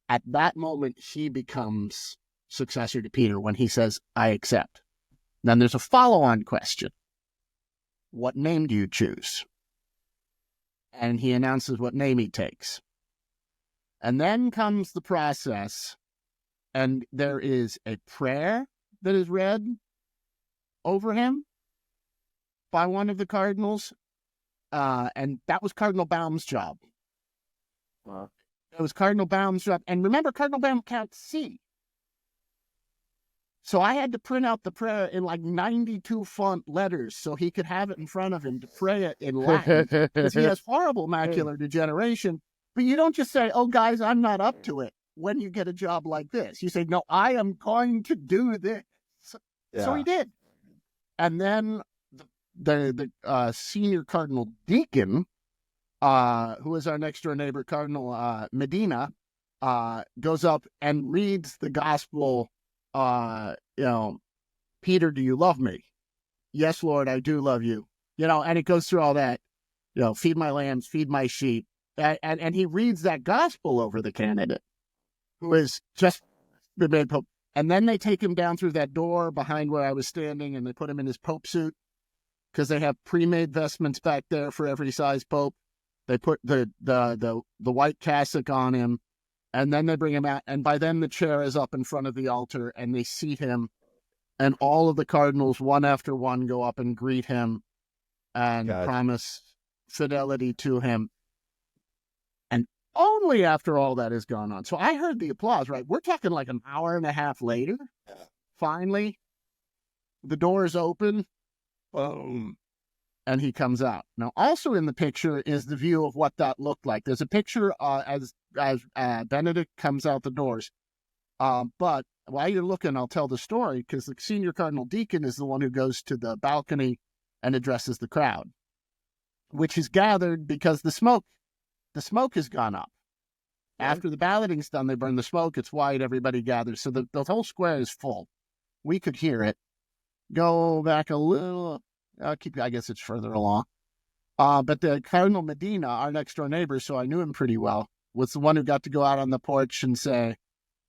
At that moment, he becomes successor to Peter when he says, I accept. Then there's a follow-on question. What name do you choose? And he announces what name he takes. And then comes the process, and there is a prayer that is read over him by one of the cardinals, and that was Cardinal Baum's job. It was Cardinal Baum's job. And remember, Cardinal Baum can't see. So I had to print out the prayer in like 92 font letters so he could have it in front of him to pray it in Latin. Because he has horrible macular degeneration. But you don't just say, oh, guys, I'm not up to it when you get a job like this. You say, no, I am going to do this. So he did. And then the senior cardinal deacon, who is our next door neighbor, Cardinal Medina, goes up and reads the gospel, Peter, do you love me? Yes, Lord, I do love you. And it goes through all that, feed my lambs, feed my sheep. And he reads that gospel over the candidate, who has just been made Pope. And then they take him down through that door behind where I was standing, and they put him in his Pope suit, because they have pre-made vestments back there for every size Pope. They put the white cassock on him, and then they bring him out. And by then the chair is up in front of the altar, and they seat him. And all of the cardinals, one after one, go up and greet him and promise fidelity to him. And only after all that has gone on. So I heard the applause, right? We're talking like an hour and a half later. Finally, the doors open. Boom. And he comes out. Now, also in the picture is the view of what that looked like. There's a picture as Benedict comes out the doors. But while you're looking, I'll tell the story, because the senior cardinal deacon is the one who goes to the balcony and addresses the crowd, which is gathered because the smoke has gone up. Right. After the balloting's done, they burn the smoke. It's white. Everybody gathers. So the whole square is full. We could hear it. Go back a little. I guess it's further along. But the Cardinal Medina, our next door neighbor, so I knew him pretty well, was the one who got to go out on the porch and say,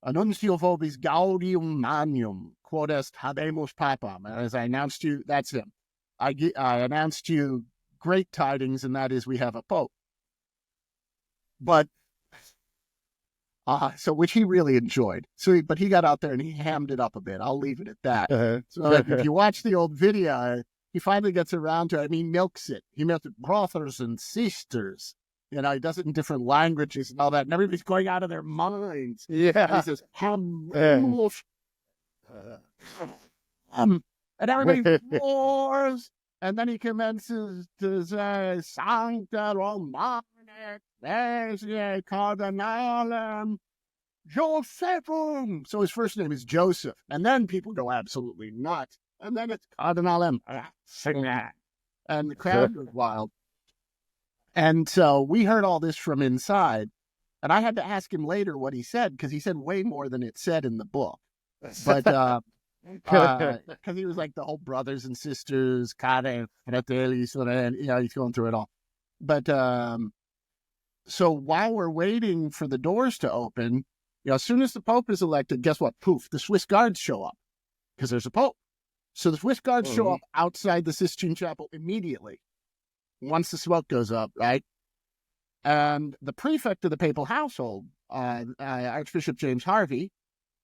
Annuncio vobis gaudium magnum, quod est habemus papam. And as I announced to you, that's him. I announced to you great tidings, and that is we have a pope. But, so which he really enjoyed. But he got out there and he hammed it up a bit. I'll leave it at that. So if you watch the old video, he finally gets around to it. I mean, he milks it. He milks it, brothers and sisters. He does it in different languages and all that. And everybody's going out of their minds. Yeah. And he says, and everybody roars. And then he commences to say, Sancta Romane, Ecclesiae Cardinalem. Josephum. So his first name is Joseph. And then people go absolutely nuts. And then it's Cardinal M. And the crowd goes wild. And so we heard all this from inside. And I had to ask him later what he said, because he said way more than it said in the book. But because he was like the whole brothers and sisters, care, fratelli, sorelle, he's going through it all. But so while we're waiting for the doors to open, as soon as the Pope is elected, guess what? Poof, the Swiss guards show up because there's a Pope. So the Swiss guards show up outside the Sistine Chapel immediately once the smoke goes up, right? And the prefect of the papal household, Archbishop James Harvey,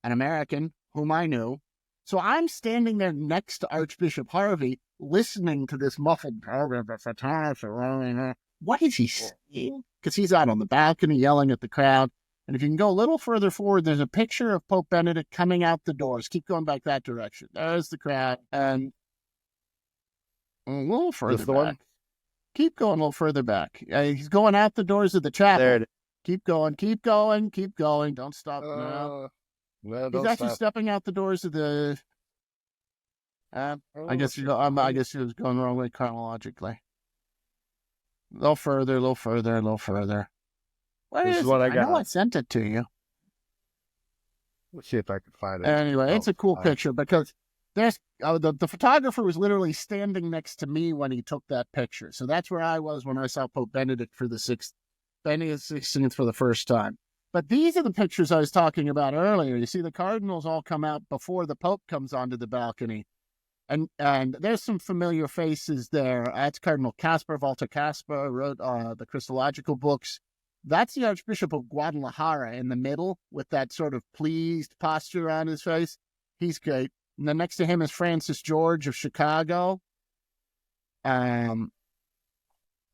an American whom I knew. So I'm standing there next to Archbishop Harvey, listening to this muffled program. What is he saying? Because he's out on the balcony yelling at the crowd. And if you can go a little further forward, there's a picture of Pope Benedict coming out the doors. Keep going back that direction. There's the crowd. And a little further back. Keep going a little further back. He's going out the doors of the chapel. There. Keep going, keep going, keep going. Don't stop now. No, he's actually stepping out the doors of the... I guess he was going the wrong way chronologically. A little further, a little further, a little further. This is what I got. I know I sent it to you. Let's see if I can find it. Anyway, it's a cool picture because there's the photographer was literally standing next to me when he took that picture. So that's where I was when I saw Pope Benedict for the Benedict XVI for the first time. But these are the pictures I was talking about earlier. You see the cardinals all come out before the Pope comes onto the balcony. And there's some familiar faces there. That's Cardinal Caspar, Walter Caspar, wrote the Christological books. That's the Archbishop of Guadalajara in the middle with that sort of pleased posture on his face. He's great. And then next to him is Francis George of Chicago. And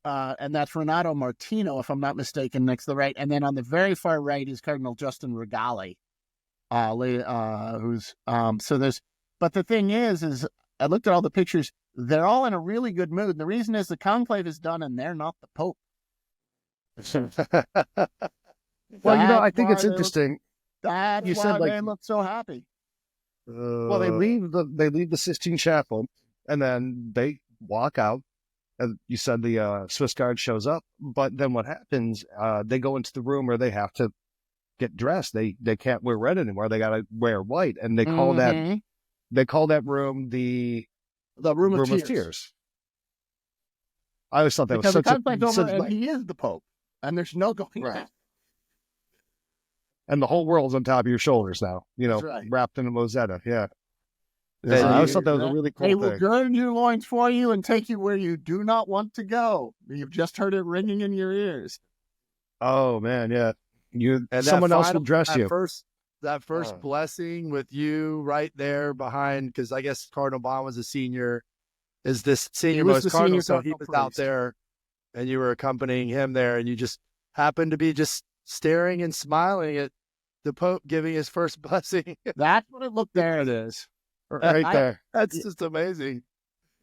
that's Renato Martino, if I'm not mistaken, next to the right. And then on the very far right is Cardinal Justin Regali, who's so there's. But the thing is I looked at all the pictures. They're all in a really good mood. And the reason is the conclave is done, and they're not the Pope. Well, I think it's interesting. That's you why said, they look so happy. Well, they leave the Sistine Chapel, and then they walk out. You said the Swiss Guard shows up, but then what happens? They go into the room where they have to get dressed. They can't wear red anymore. They got to wear white, and they call that room the room of tears. I always thought that because was such and he is the Pope, and there's no going back. And the whole world's on top of your shoulders now. Wrapped in a mosetta. Yeah. I always thought that was a really cool thing. They will gird your loins for you and take you where you do not want to go. You've just heard it ringing in your ears. Oh man, yeah. Someone else will dress you. That first blessing with you right there behind, because I guess Cardinal Bond was a senior, is this senior most cardinal, so he was out there, and you were accompanying him there, and you just happened to be just staring and smiling at the Pope giving his first blessing. That's what it looked. There it is. Right there. That's just amazing.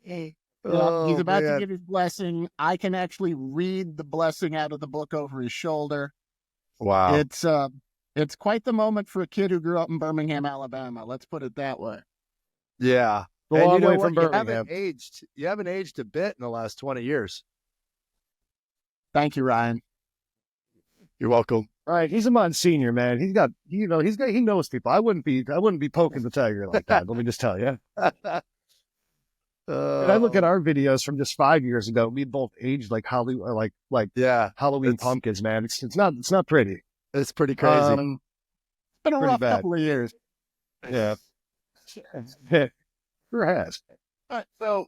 He's about to give his blessing. I can actually read the blessing out of the book over his shoulder. Wow. It's quite the moment for a kid who grew up in Birmingham, Alabama. Let's put it that way. Yeah. A long way from Birmingham. You haven't aged a bit in the last 20 years. Thank you, Ryan. You're welcome. Right, he's a Monsignor, man. He knows people. I wouldn't be poking the tiger like that. Let me just tell you. And I look at our videos from just 5 years ago. We both aged like Halloween pumpkins, man. It's not pretty. It's pretty crazy. It's been a rough couple of years. Yeah, sure has. All right, so,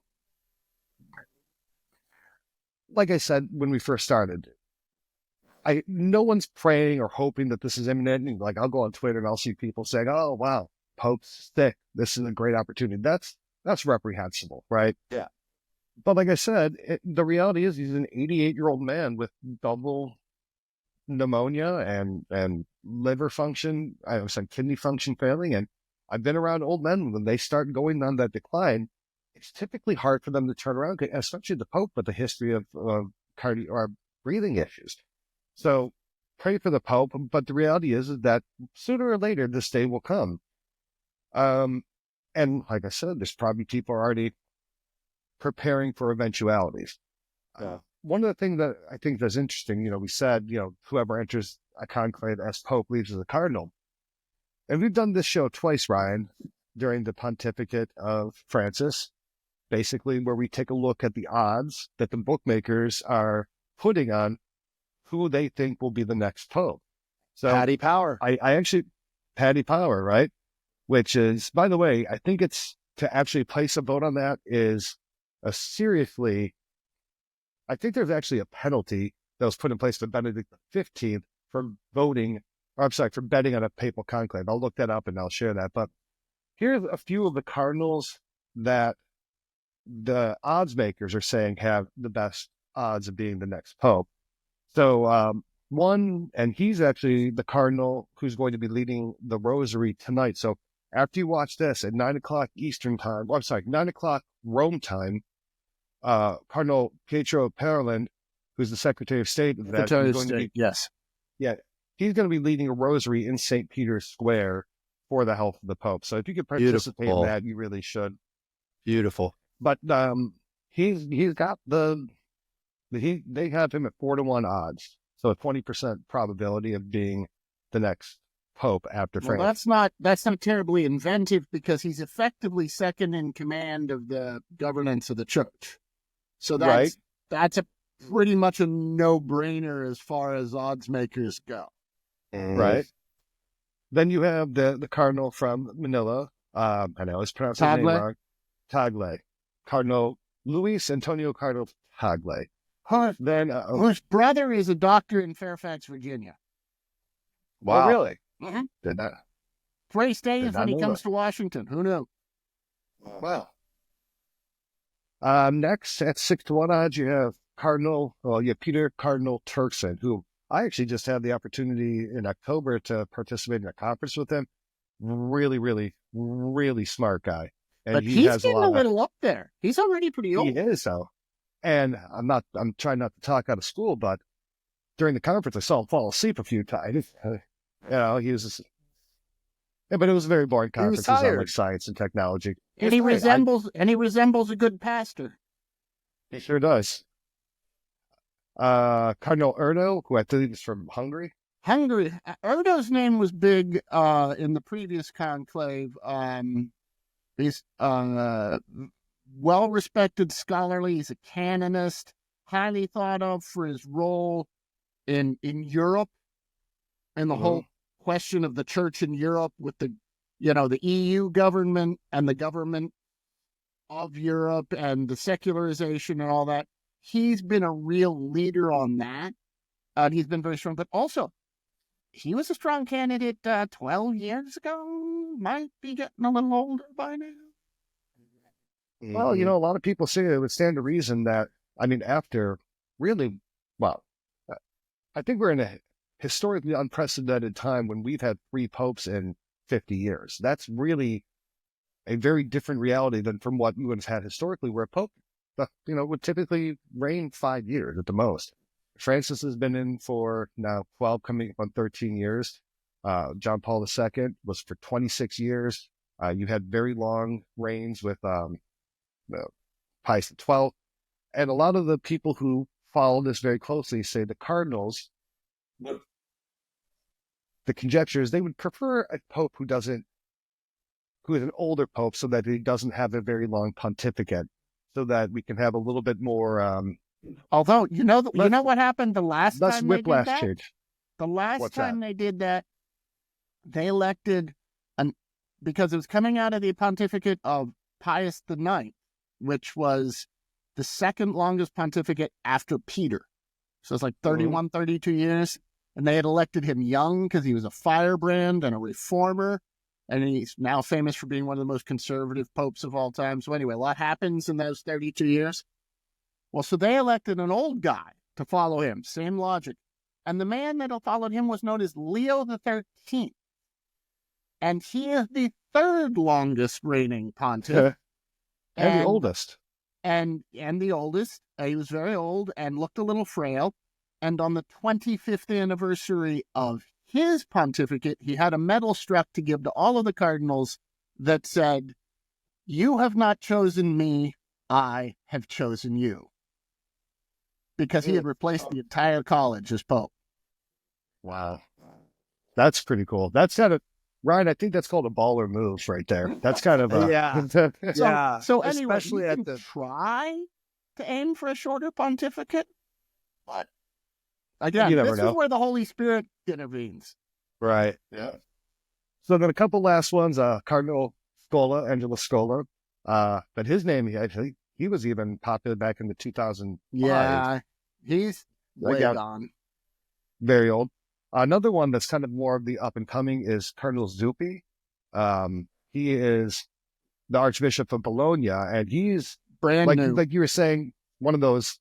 like I said when we first started. No one's praying or hoping that this is imminent. Like I'll go on Twitter and I'll see people saying, "Oh wow, Pope's sick. This is a great opportunity." That's reprehensible, right? Yeah. But like I said, the reality is he's an 88-year-old man with double pneumonia and liver function. I was like kidney function failing. And I've been around old men when they start going on that decline. It's typically hard for them to turn around, especially the Pope with the history of cardio or breathing issues. So pray for the Pope, but the reality is that sooner or later this day will come. And like I said, there's probably people already preparing for eventualities. One of the things that I think that's interesting, we said, whoever enters a conclave as Pope leaves as a cardinal. And we've done this show twice, Ryan, during the pontificate of Francis, basically where we take a look at the odds that the bookmakers are putting on who they think will be the next Pope. So Patty Power. I actually, Patty Power, right? Which is, by the way, I think it's to actually place a vote on that is a seriously, I think there's actually a penalty that was put in place for Benedict XV for voting, or I'm sorry, for betting on a papal conclave. I'll look that up and I'll share that. But here's a few of the cardinals that the odds makers are saying have the best odds of being the next Pope. So one, and he's actually the cardinal who's going to be leading the rosary tonight. So after you watch this at 9 o'clock Eastern time, 9 o'clock Rome time, Cardinal Pietro Parolin, who's the Secretary of State, yes. Yeah, he's going to be leading a rosary in St. Peter's Square for the health of the Pope. So if you could participate in that, you really should. Beautiful. But he's got they have him at 4-1 odds, so a 20% probability of being the next Pope after Francis. That's not terribly inventive because he's effectively second in command of the governance of the church. So that's a pretty much a no-brainer as far as odds makers go. Right. Then you have the cardinal from Manila. I know it's pronounced his name wrong. Tagle. Cardinal Luis Antonio Cardinal Tagle. Whose brother is a doctor in Fairfax, Virginia. Wow. Oh, really? Mm-hmm. Did that? Prayer stays when he comes to Washington. Who knew? Wow. Next, at 6-1 odds, you have Peter Cardinal Turkson, who I actually just had the opportunity in October to participate in a conference with him. Really, really, really smart guy. And but he's getting a little up there. He's already pretty old. He is, though. And I'm trying not to talk out of school, but during the conference, I saw him fall asleep a few times. He was, but it was a very boring conference. It was on like science and technology. And he resembles a good pastor. He sure does. Cardinal Erdo, who I think is from Hungary. Erdo's name was big in the previous conclave. He's well-respected scholarly. He's a canonist, highly thought of for his role in Europe and the whole question of the church in Europe with the EU government and the government of Europe and the secularization and all that. He's been a real leader on that. And he's been very strong. But also, he was a strong candidate 12 years ago. Might be getting a little older by now. Well, a lot of people say it would stand to reason that, after really, I think we're in a historically unprecedented time when we've had 3 popes in 50 years. That's really a very different reality than from what we would have had historically, where a pope, would typically reign 5 years at the most. Francis has been in for now 12, coming up on 13 years. John Paul II was for 26 years. You had very long reigns with Pius XII. And a lot of the people who follow this very closely say the cardinals, the conjecture is they would prefer a pope who is an older pope so that he doesn't have a very long pontificate, so that we can have a little bit more. Although, you know what happened the last time they did that? Change. The last time they did that, they elected, because it was coming out of the pontificate of Pius IX, which was the second longest pontificate after Peter. So it's like 31, 32 years. And they had elected him young because he was a firebrand and a reformer. And he's now famous for being one of the most conservative popes of all time. So anyway, a lot happens in those 32 years. Well, so they elected an old guy to follow him. Same logic. And the man that followed him was known as Leo XIII. And he is the 3rd longest reigning pontiff. And the oldest. And the oldest. He was very old and looked a little frail. And on the 25th anniversary of his pontificate, he had a medal struck to give to all of the cardinals that said, "You have not chosen me, I have chosen you." Because he had replaced the entire college as Pope. Wow. That's pretty cool. That's kind of, Ryan, I think that's called a baller move right there. That's kind of a... Yeah. Yeah. So anyway, especially you at can the try to aim for a shorter pontificate, but again, You never this know. is where the Holy Spirit intervenes. right. Yeah. So then a couple last ones, Cardinal Scola, Angelo Scola. But his name, I think he was even popular back in the 2005. Yeah, he's way Again, gone. very old. Another one that's kind of more of the up and coming is Cardinal Zuppi. He is the Archbishop of Bologna, and he's Brand new. like you were saying, one of those,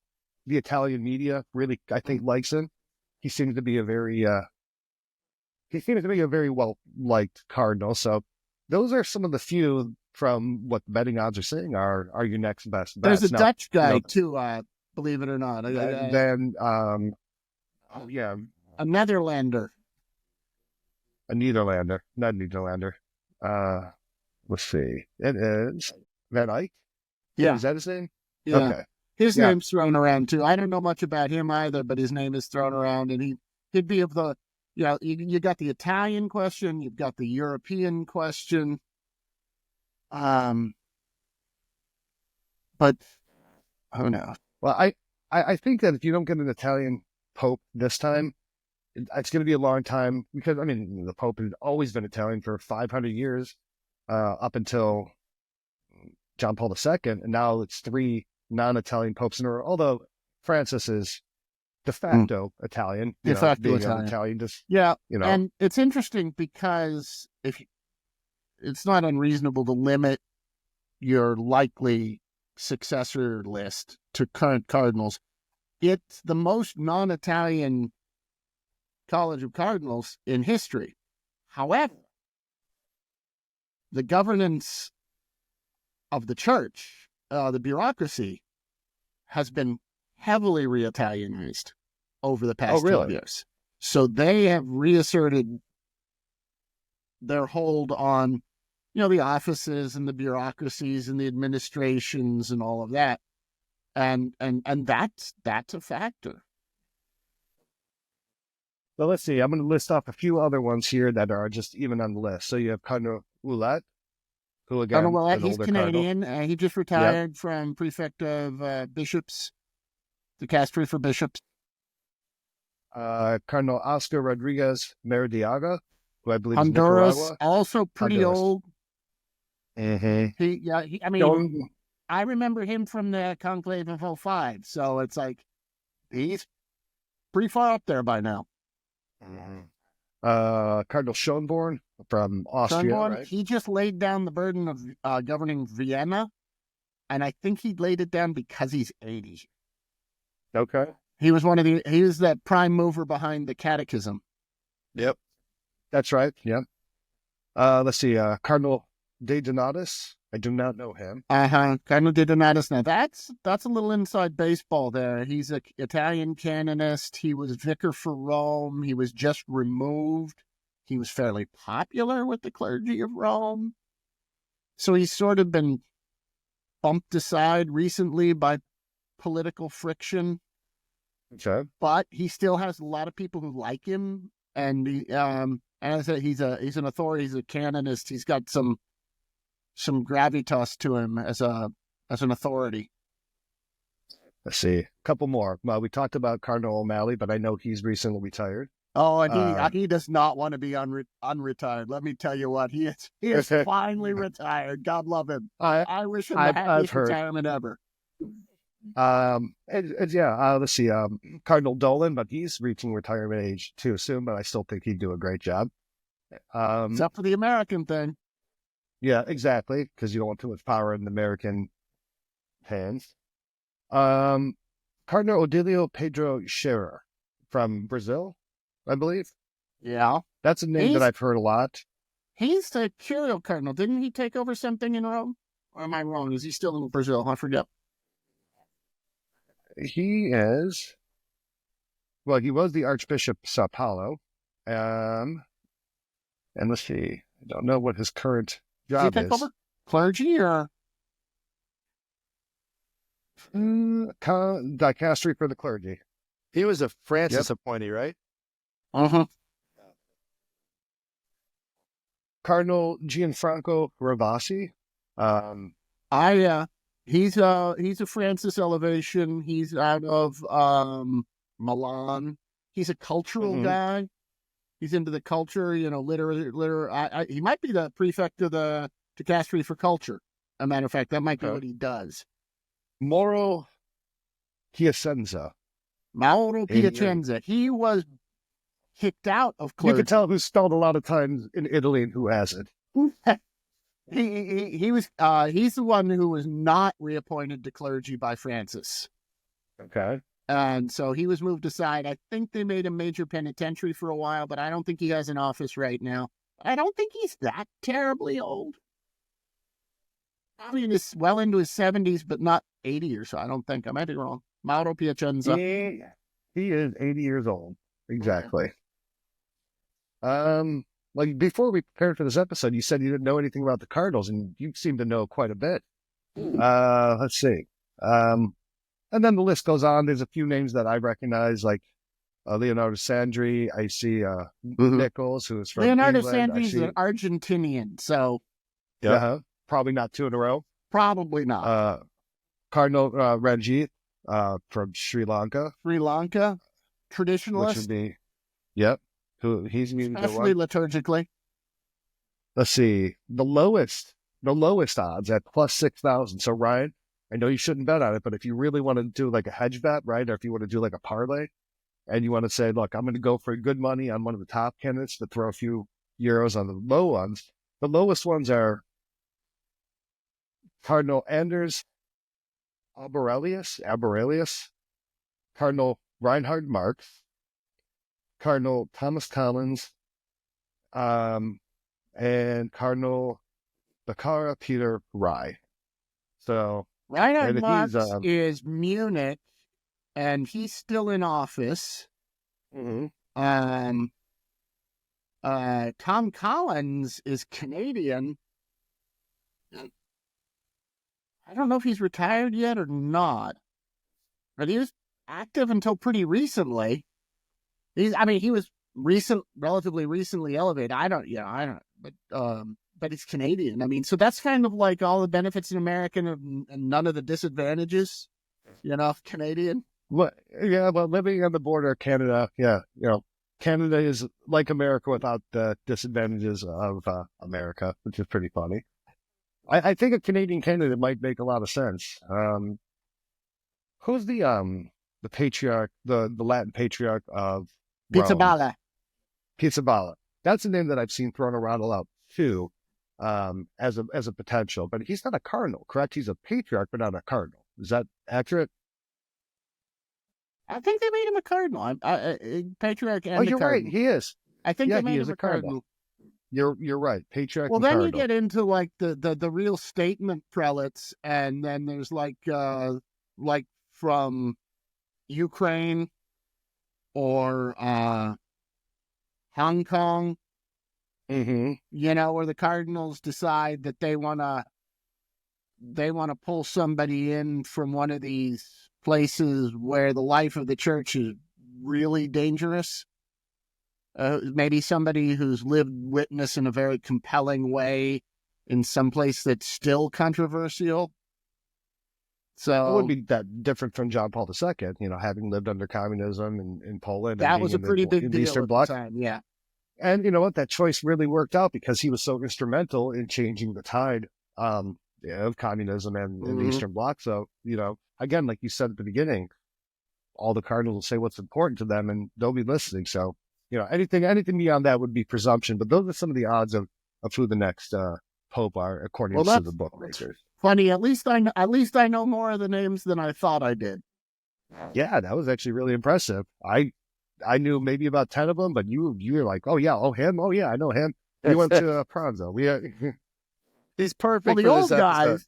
the Italian media really, I think, likes him. He seems to be a very well liked cardinal. So those are some of the few from what the betting odds are saying are your next best bets. There's a Now, Dutch guy no, too, believe it or not. then yeah, A Netherlander. a Nederlander, not Nederlander. Let's see, it is Van Eyck. Yeah. Is that his name? Yeah. Okay. His Yeah. name's thrown around too. I don't know much about him either, but his name is thrown around, and he'd be of the, you got the Italian question, you've got the European question, but who knows? Well, I think that if you don't get an Italian Pope this time, it's going to be a long time, because I mean the Pope has always been Italian for 500 years, up until John Paul II, and now it's 3 non-Italian popes in a row. Although Francis is de facto Italian, De facto being Italian. an Italian, just Yeah, you know, and it's interesting because it's not unreasonable to limit your likely successor list to current cardinals. It's the most non-Italian College of Cardinals in history. However, the governance of the church, the bureaucracy, has been heavily re-Italianized over the past 12 years. So they have reasserted their hold on, the offices and the bureaucracies and the administrations and all of that. And that's a factor. So let's see. I'm going to list off a few other ones here that are just even on the list. So you have Cardinal Ouellet, who again, Cardinal Ouellet, an he's older Canadian. cardinal. He just retired from prefect of bishops, the castery for bishops. Cardinal Oscar Rodriguez Meradiaga, who I believe Honduras, is Nicaragua. also pretty Honduras. old. Mm-hmm. I remember him from the Conclave of 05, so it's like he's pretty far up there by now. Cardinal Schönborn from Austria, right? He just laid down the burden of governing Vienna, and I think he laid it down because he's 80. Okay. He was that prime mover behind the catechism. Yep. That's right. Yep. Let's see. Cardinal De Donatis. I do not know him. Cardinal De Donatis. Now that's a little inside baseball there. He's an Italian canonist. He was vicar for Rome. He was just removed. He was fairly popular with the clergy of Rome. So he's sort of been bumped aside recently by political friction. Okay. But he still has a lot of people who like him. And as I said, he's an authority. He's a canonist. He's got some gravitas to him as an authority. Let's see. A couple more. Well, we talked about Cardinal O'Malley, but I know he's recently retired. Oh, and he does not want to be unretired. Let me tell you what, he is finally retired. God love him. I wish him the happiest retirement ever. Let's see. Cardinal Dolan, but he's reaching retirement age too soon, but I still think he'd do a great job. Except for the American thing. Yeah, exactly, because you don't want too much power in the American hands. Cardinal Odilio Pedro Scherer from Brazil, I believe. Yeah. That's a name that I've heard a lot. He's the curial cardinal. Didn't he take over something in Rome? Or am I wrong? Is he still in Brazil? I forget. He is. Well, he was the Archbishop of Sao Paulo. And let's see, I don't know what his current Does he job take is. over clergy or? Dicastery for the clergy. He was a Francis appointee, right? Uh-huh. Cardinal Gianfranco Ravasi. He's a Francis elevation. He's out of Milan. He's a cultural guy. He's into the culture, he might be the prefect of the dicastery for culture. As a matter of fact, that might be what he does. Mauro Piacenza. Mauro Piacenza. He was kicked out of clergy. You can tell who's spelled a lot of times in Italy and who hasn't. He's the one who was not reappointed to clergy by Francis. Okay. And so he was moved aside. I think they made him major penitentiary for a while, but I don't think he has an office right now. I don't think he's that terribly old. Probably well into his 70s, but not 80 or so. I don't think. I might be wrong. Mauro Piacenza. He is 80 years old. Exactly. Like before we prepared for this episode, you said you didn't know anything about the Cardinals, and you seem to know quite a bit. Let's see. And then the list goes on. There's a few names that I recognize, like Leonardo Sandri. I see Nichols, who is from Leonardo England. Sandri's an Argentinian, so probably not two in a row. Probably not. Cardinal Ranjit from Sri Lanka. Sri Lanka, traditionalist. Which would be, he's especially liturgically. Let's see, the lowest odds at plus 6,000. So Ryan, I know you shouldn't bet on it, but if you really want to do like a hedge bet, right, or if you want to do like a parlay, and you want to say, look, I'm going to go for good money on one of the top candidates to throw a few euros on the low ones. The lowest ones are Cardinal Anders Arborelius, Cardinal Reinhard Marx, Cardinal Thomas Collins, and Cardinal Baccara Peter Rye. So Reinhard Marx is Munich, and he's still in office. Tom Collins is Canadian. I don't know if he's retired yet or not, but he was active until pretty recently. He was relatively recently elevated. But he's Canadian. I mean, so that's kind of like all the benefits in America and none of the disadvantages, Canadian. Well, living on the border of Canada, Canada is like America without the disadvantages of America, which is pretty funny. I think a Canadian candidate might make a lot of sense. Who's the patriarch, the Latin patriarch of Pizzaballa? Pizzaballa. That's a name that I've seen thrown around a lot too, as a potential. But he's not a cardinal, correct? He's a patriarch, but not a cardinal. Is that accurate? I think they made him a cardinal. Patriarch and you're cardinal. Right. He is. I think they made him a cardinal. You're right. Patriarch. Well, and then cardinal. you get into like the real statement prelates, and then there's like from Ukraine or Hong Kong, where the cardinals decide that they want to pull somebody in from one of these places where the life of the church is really dangerous. Maybe somebody who's lived witness in a very compelling way in some place that's still controversial. So it would be that different from John Paul II, having lived under communism in Poland. That was a pretty big deal at the time, yeah. And you know what? That choice really worked out because he was so instrumental in changing the tide of communism and the Eastern Bloc. So, again, like you said at the beginning, all the cardinals will say what's important to them and they'll be listening. So, anything beyond that would be presumption. But those are some of the odds of who the next pope are, according to the bookmakers. Funny, at least I know more of the names than I thought I did. Yeah, that was actually really impressive. I knew maybe about 10 of them, but you were like, him, I know him. We went to Pranzo. He's perfect. Well, the for old this guys.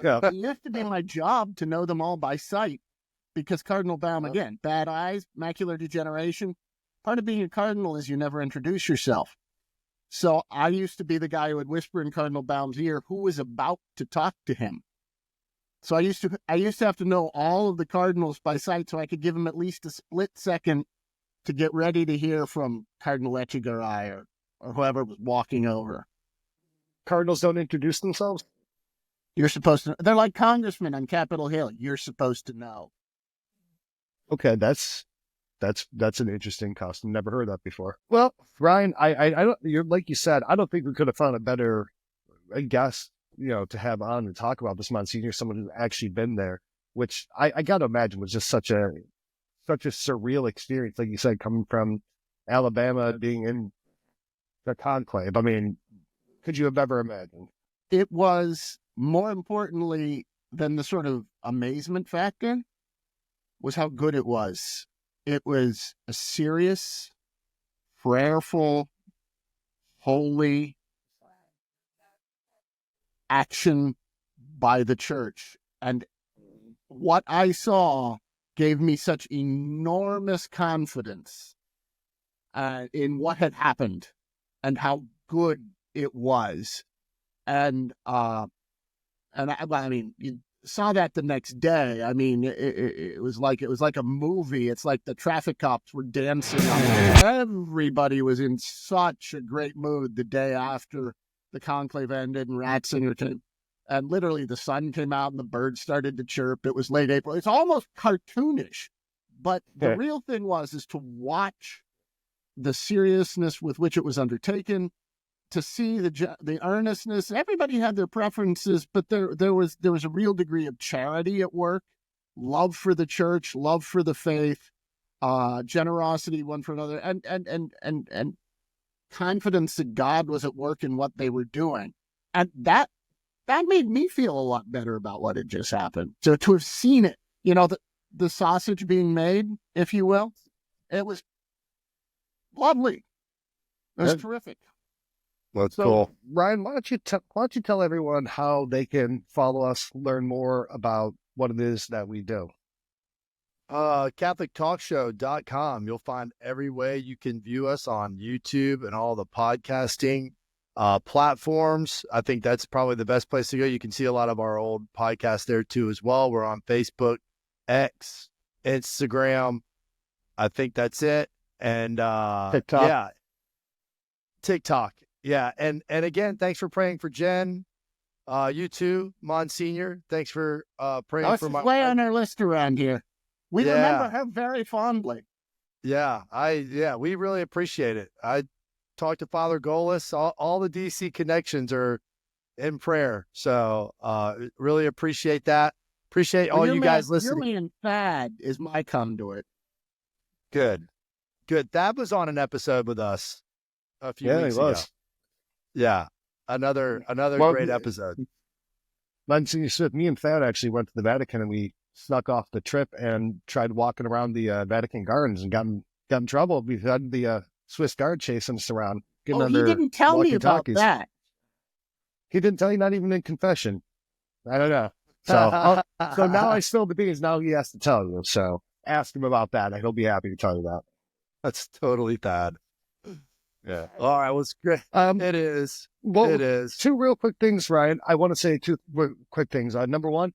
Yeah, It used to be my job to know them all by sight. because Cardinal Baum, again, bad eyes, macular degeneration. Part of being a cardinal is you never introduce yourself. So I used to be the guy who would whisper in Cardinal Baum's ear who was about to talk to him. So I used to have to know all of the cardinals by sight so I could give him at least a split second to get ready to hear from Cardinal Echegaray or whoever was walking over. Cardinals don't introduce themselves? You're supposed to. They're like congressmen on Capitol Hill. You're supposed to know. Okay, that's an interesting custom. Never heard that before. Well, Ryan, I don't. You're like you said. I don't think we could have found a better guest, to have on and talk about this, Monsignor. Someone who's actually been there, which I got to imagine was just such a surreal experience. Like you said, coming from Alabama, being in the conclave. I mean, could you have ever imagined? It was, more importantly than the sort of amazement factor, was how good it was. It was a serious, prayerful, holy action by the church. And what I saw gave me such enormous confidence in what had happened and how good it was. And I mean, you saw that the next day. I mean, it was like a movie. It's like the traffic cops were dancing on it. Everybody was in such a great mood the day after the conclave ended and Ratzinger came. And literally the sun came out and the birds started to chirp. It was late April. It's almost cartoonish. But the real thing is to watch the seriousness with which it was undertaken, to see the earnestness. Everybody had their preferences, but there was a real degree of charity at work, love for the church, love for the faith, generosity one for another, and confidence that God was at work in what they were doing. And that made me feel a lot better about what had just happened. So to have seen it, the sausage being made, if you will, it was lovely. It was terrific. Well, that's cool. Ryan, why don't you tell everyone how they can follow us, learn more about what it is that we do? CatholicTalkShow.com. You'll find every way you can view us on YouTube and all the podcasting platforms. I think that's probably the best place to go. You can see a lot of our old podcasts there too as well. We're on Facebook, X, Instagram. I think that's it. And TikTok. Yeah. TikTok. Yeah. And again, thanks for praying for Jen. You too, Monsignor. Thanks for praying for my way on our list around here. We remember her very fondly. Yeah, we really appreciate it. I talked to Father Golis. All the DC connections are in prayer. So really appreciate that. Appreciate all you guys listening. Your man Thad is my conduit. Good. Thad was on an episode with us a few weeks ago. Yeah, another great episode. Monsignor Smith, me and Thad actually went to the Vatican and we snuck off the trip and tried walking around the Vatican Gardens and got in trouble. We had the Swiss Guard chasing us around. He didn't tell me about that. He didn't tell you, not even in confession. I don't know. So, so now I spill the beans. Now he has to tell you. So ask him about that. He'll be happy to tell you that. That's totally bad. Yeah. All right. Well, it's great. It is. Well, it is. Two real quick things, Ryan. I want to say two quick things. Number one,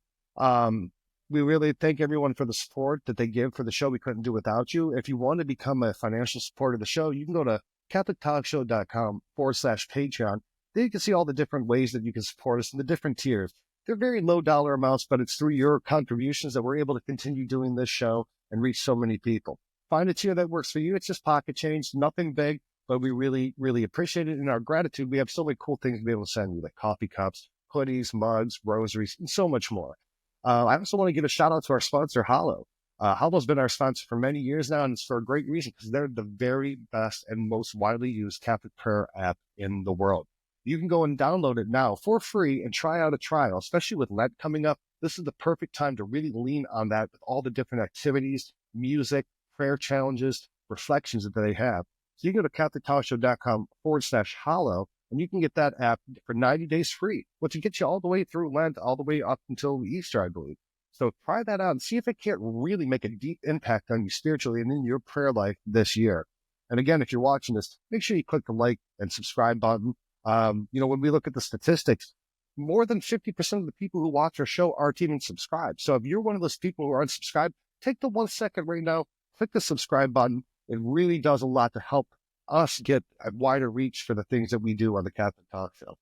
we really thank everyone for the support that they give for the show. We couldn't do without you. If you want to become a financial supporter of the show, you can go to CatholicTalkShow.com/Patreon. There you can see all the different ways that you can support us in the different tiers. They're very low dollar amounts, but it's through your contributions that we're able to continue doing this show and reach so many people. Find a tier that works for you. It's just pocket change, nothing big, but we really, really appreciate it. In our gratitude, we have so many cool things to be able to send you, like coffee cups, hoodies, mugs, rosaries, and so much more. I also want to give a shout out to our sponsor, Hallow. Hallow's been our sponsor for many years now, and it's for a great reason, because they're the very best and most widely used Catholic prayer app in the world. You can go and download it now for free and try out a trial, especially with Lent coming up. This is the perfect time to really lean on that with all the different activities, music, prayer challenges, reflections that they have. So you can go to CatholicTalkShow.com/Hallow, and you can get that app for 90 days free, which will get you all the way through Lent, all the way up until Easter, I believe. So try that out and see if it can't really make a deep impact on you spiritually and in your prayer life this year. And again, if you're watching this, make sure you click the like and subscribe button. When we look at the statistics, more than 50% of the people who watch our show aren't even subscribed. So if you're one of those people who are unsubscribed, take the 1 second right now, click the subscribe button. It really does a lot to help us get a wider reach for the things that we do on the Catholic Talk Show.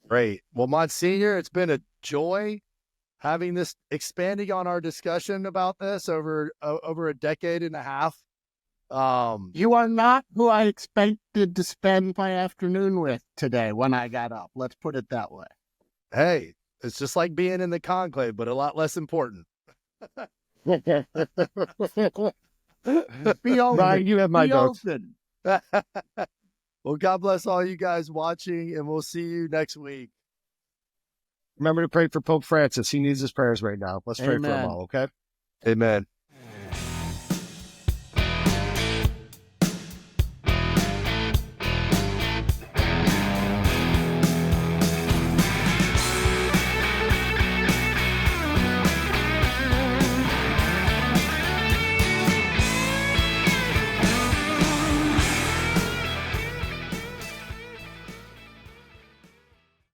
Great. Well, Monsignor, it's been a joy having this, expanding on our discussion about this over a decade and a half. You are not who I expected to spend my afternoon with today when I got up. Let's put it that way. Hey, it's just like being in the conclave, but a lot less important. Be open. Ryan, you have my Be notes. open. Well, God bless all you guys watching, and we'll see you next week. Remember to pray for Pope Francis. He needs his prayers right now. Let's pray for him Amen. all, okay? Amen.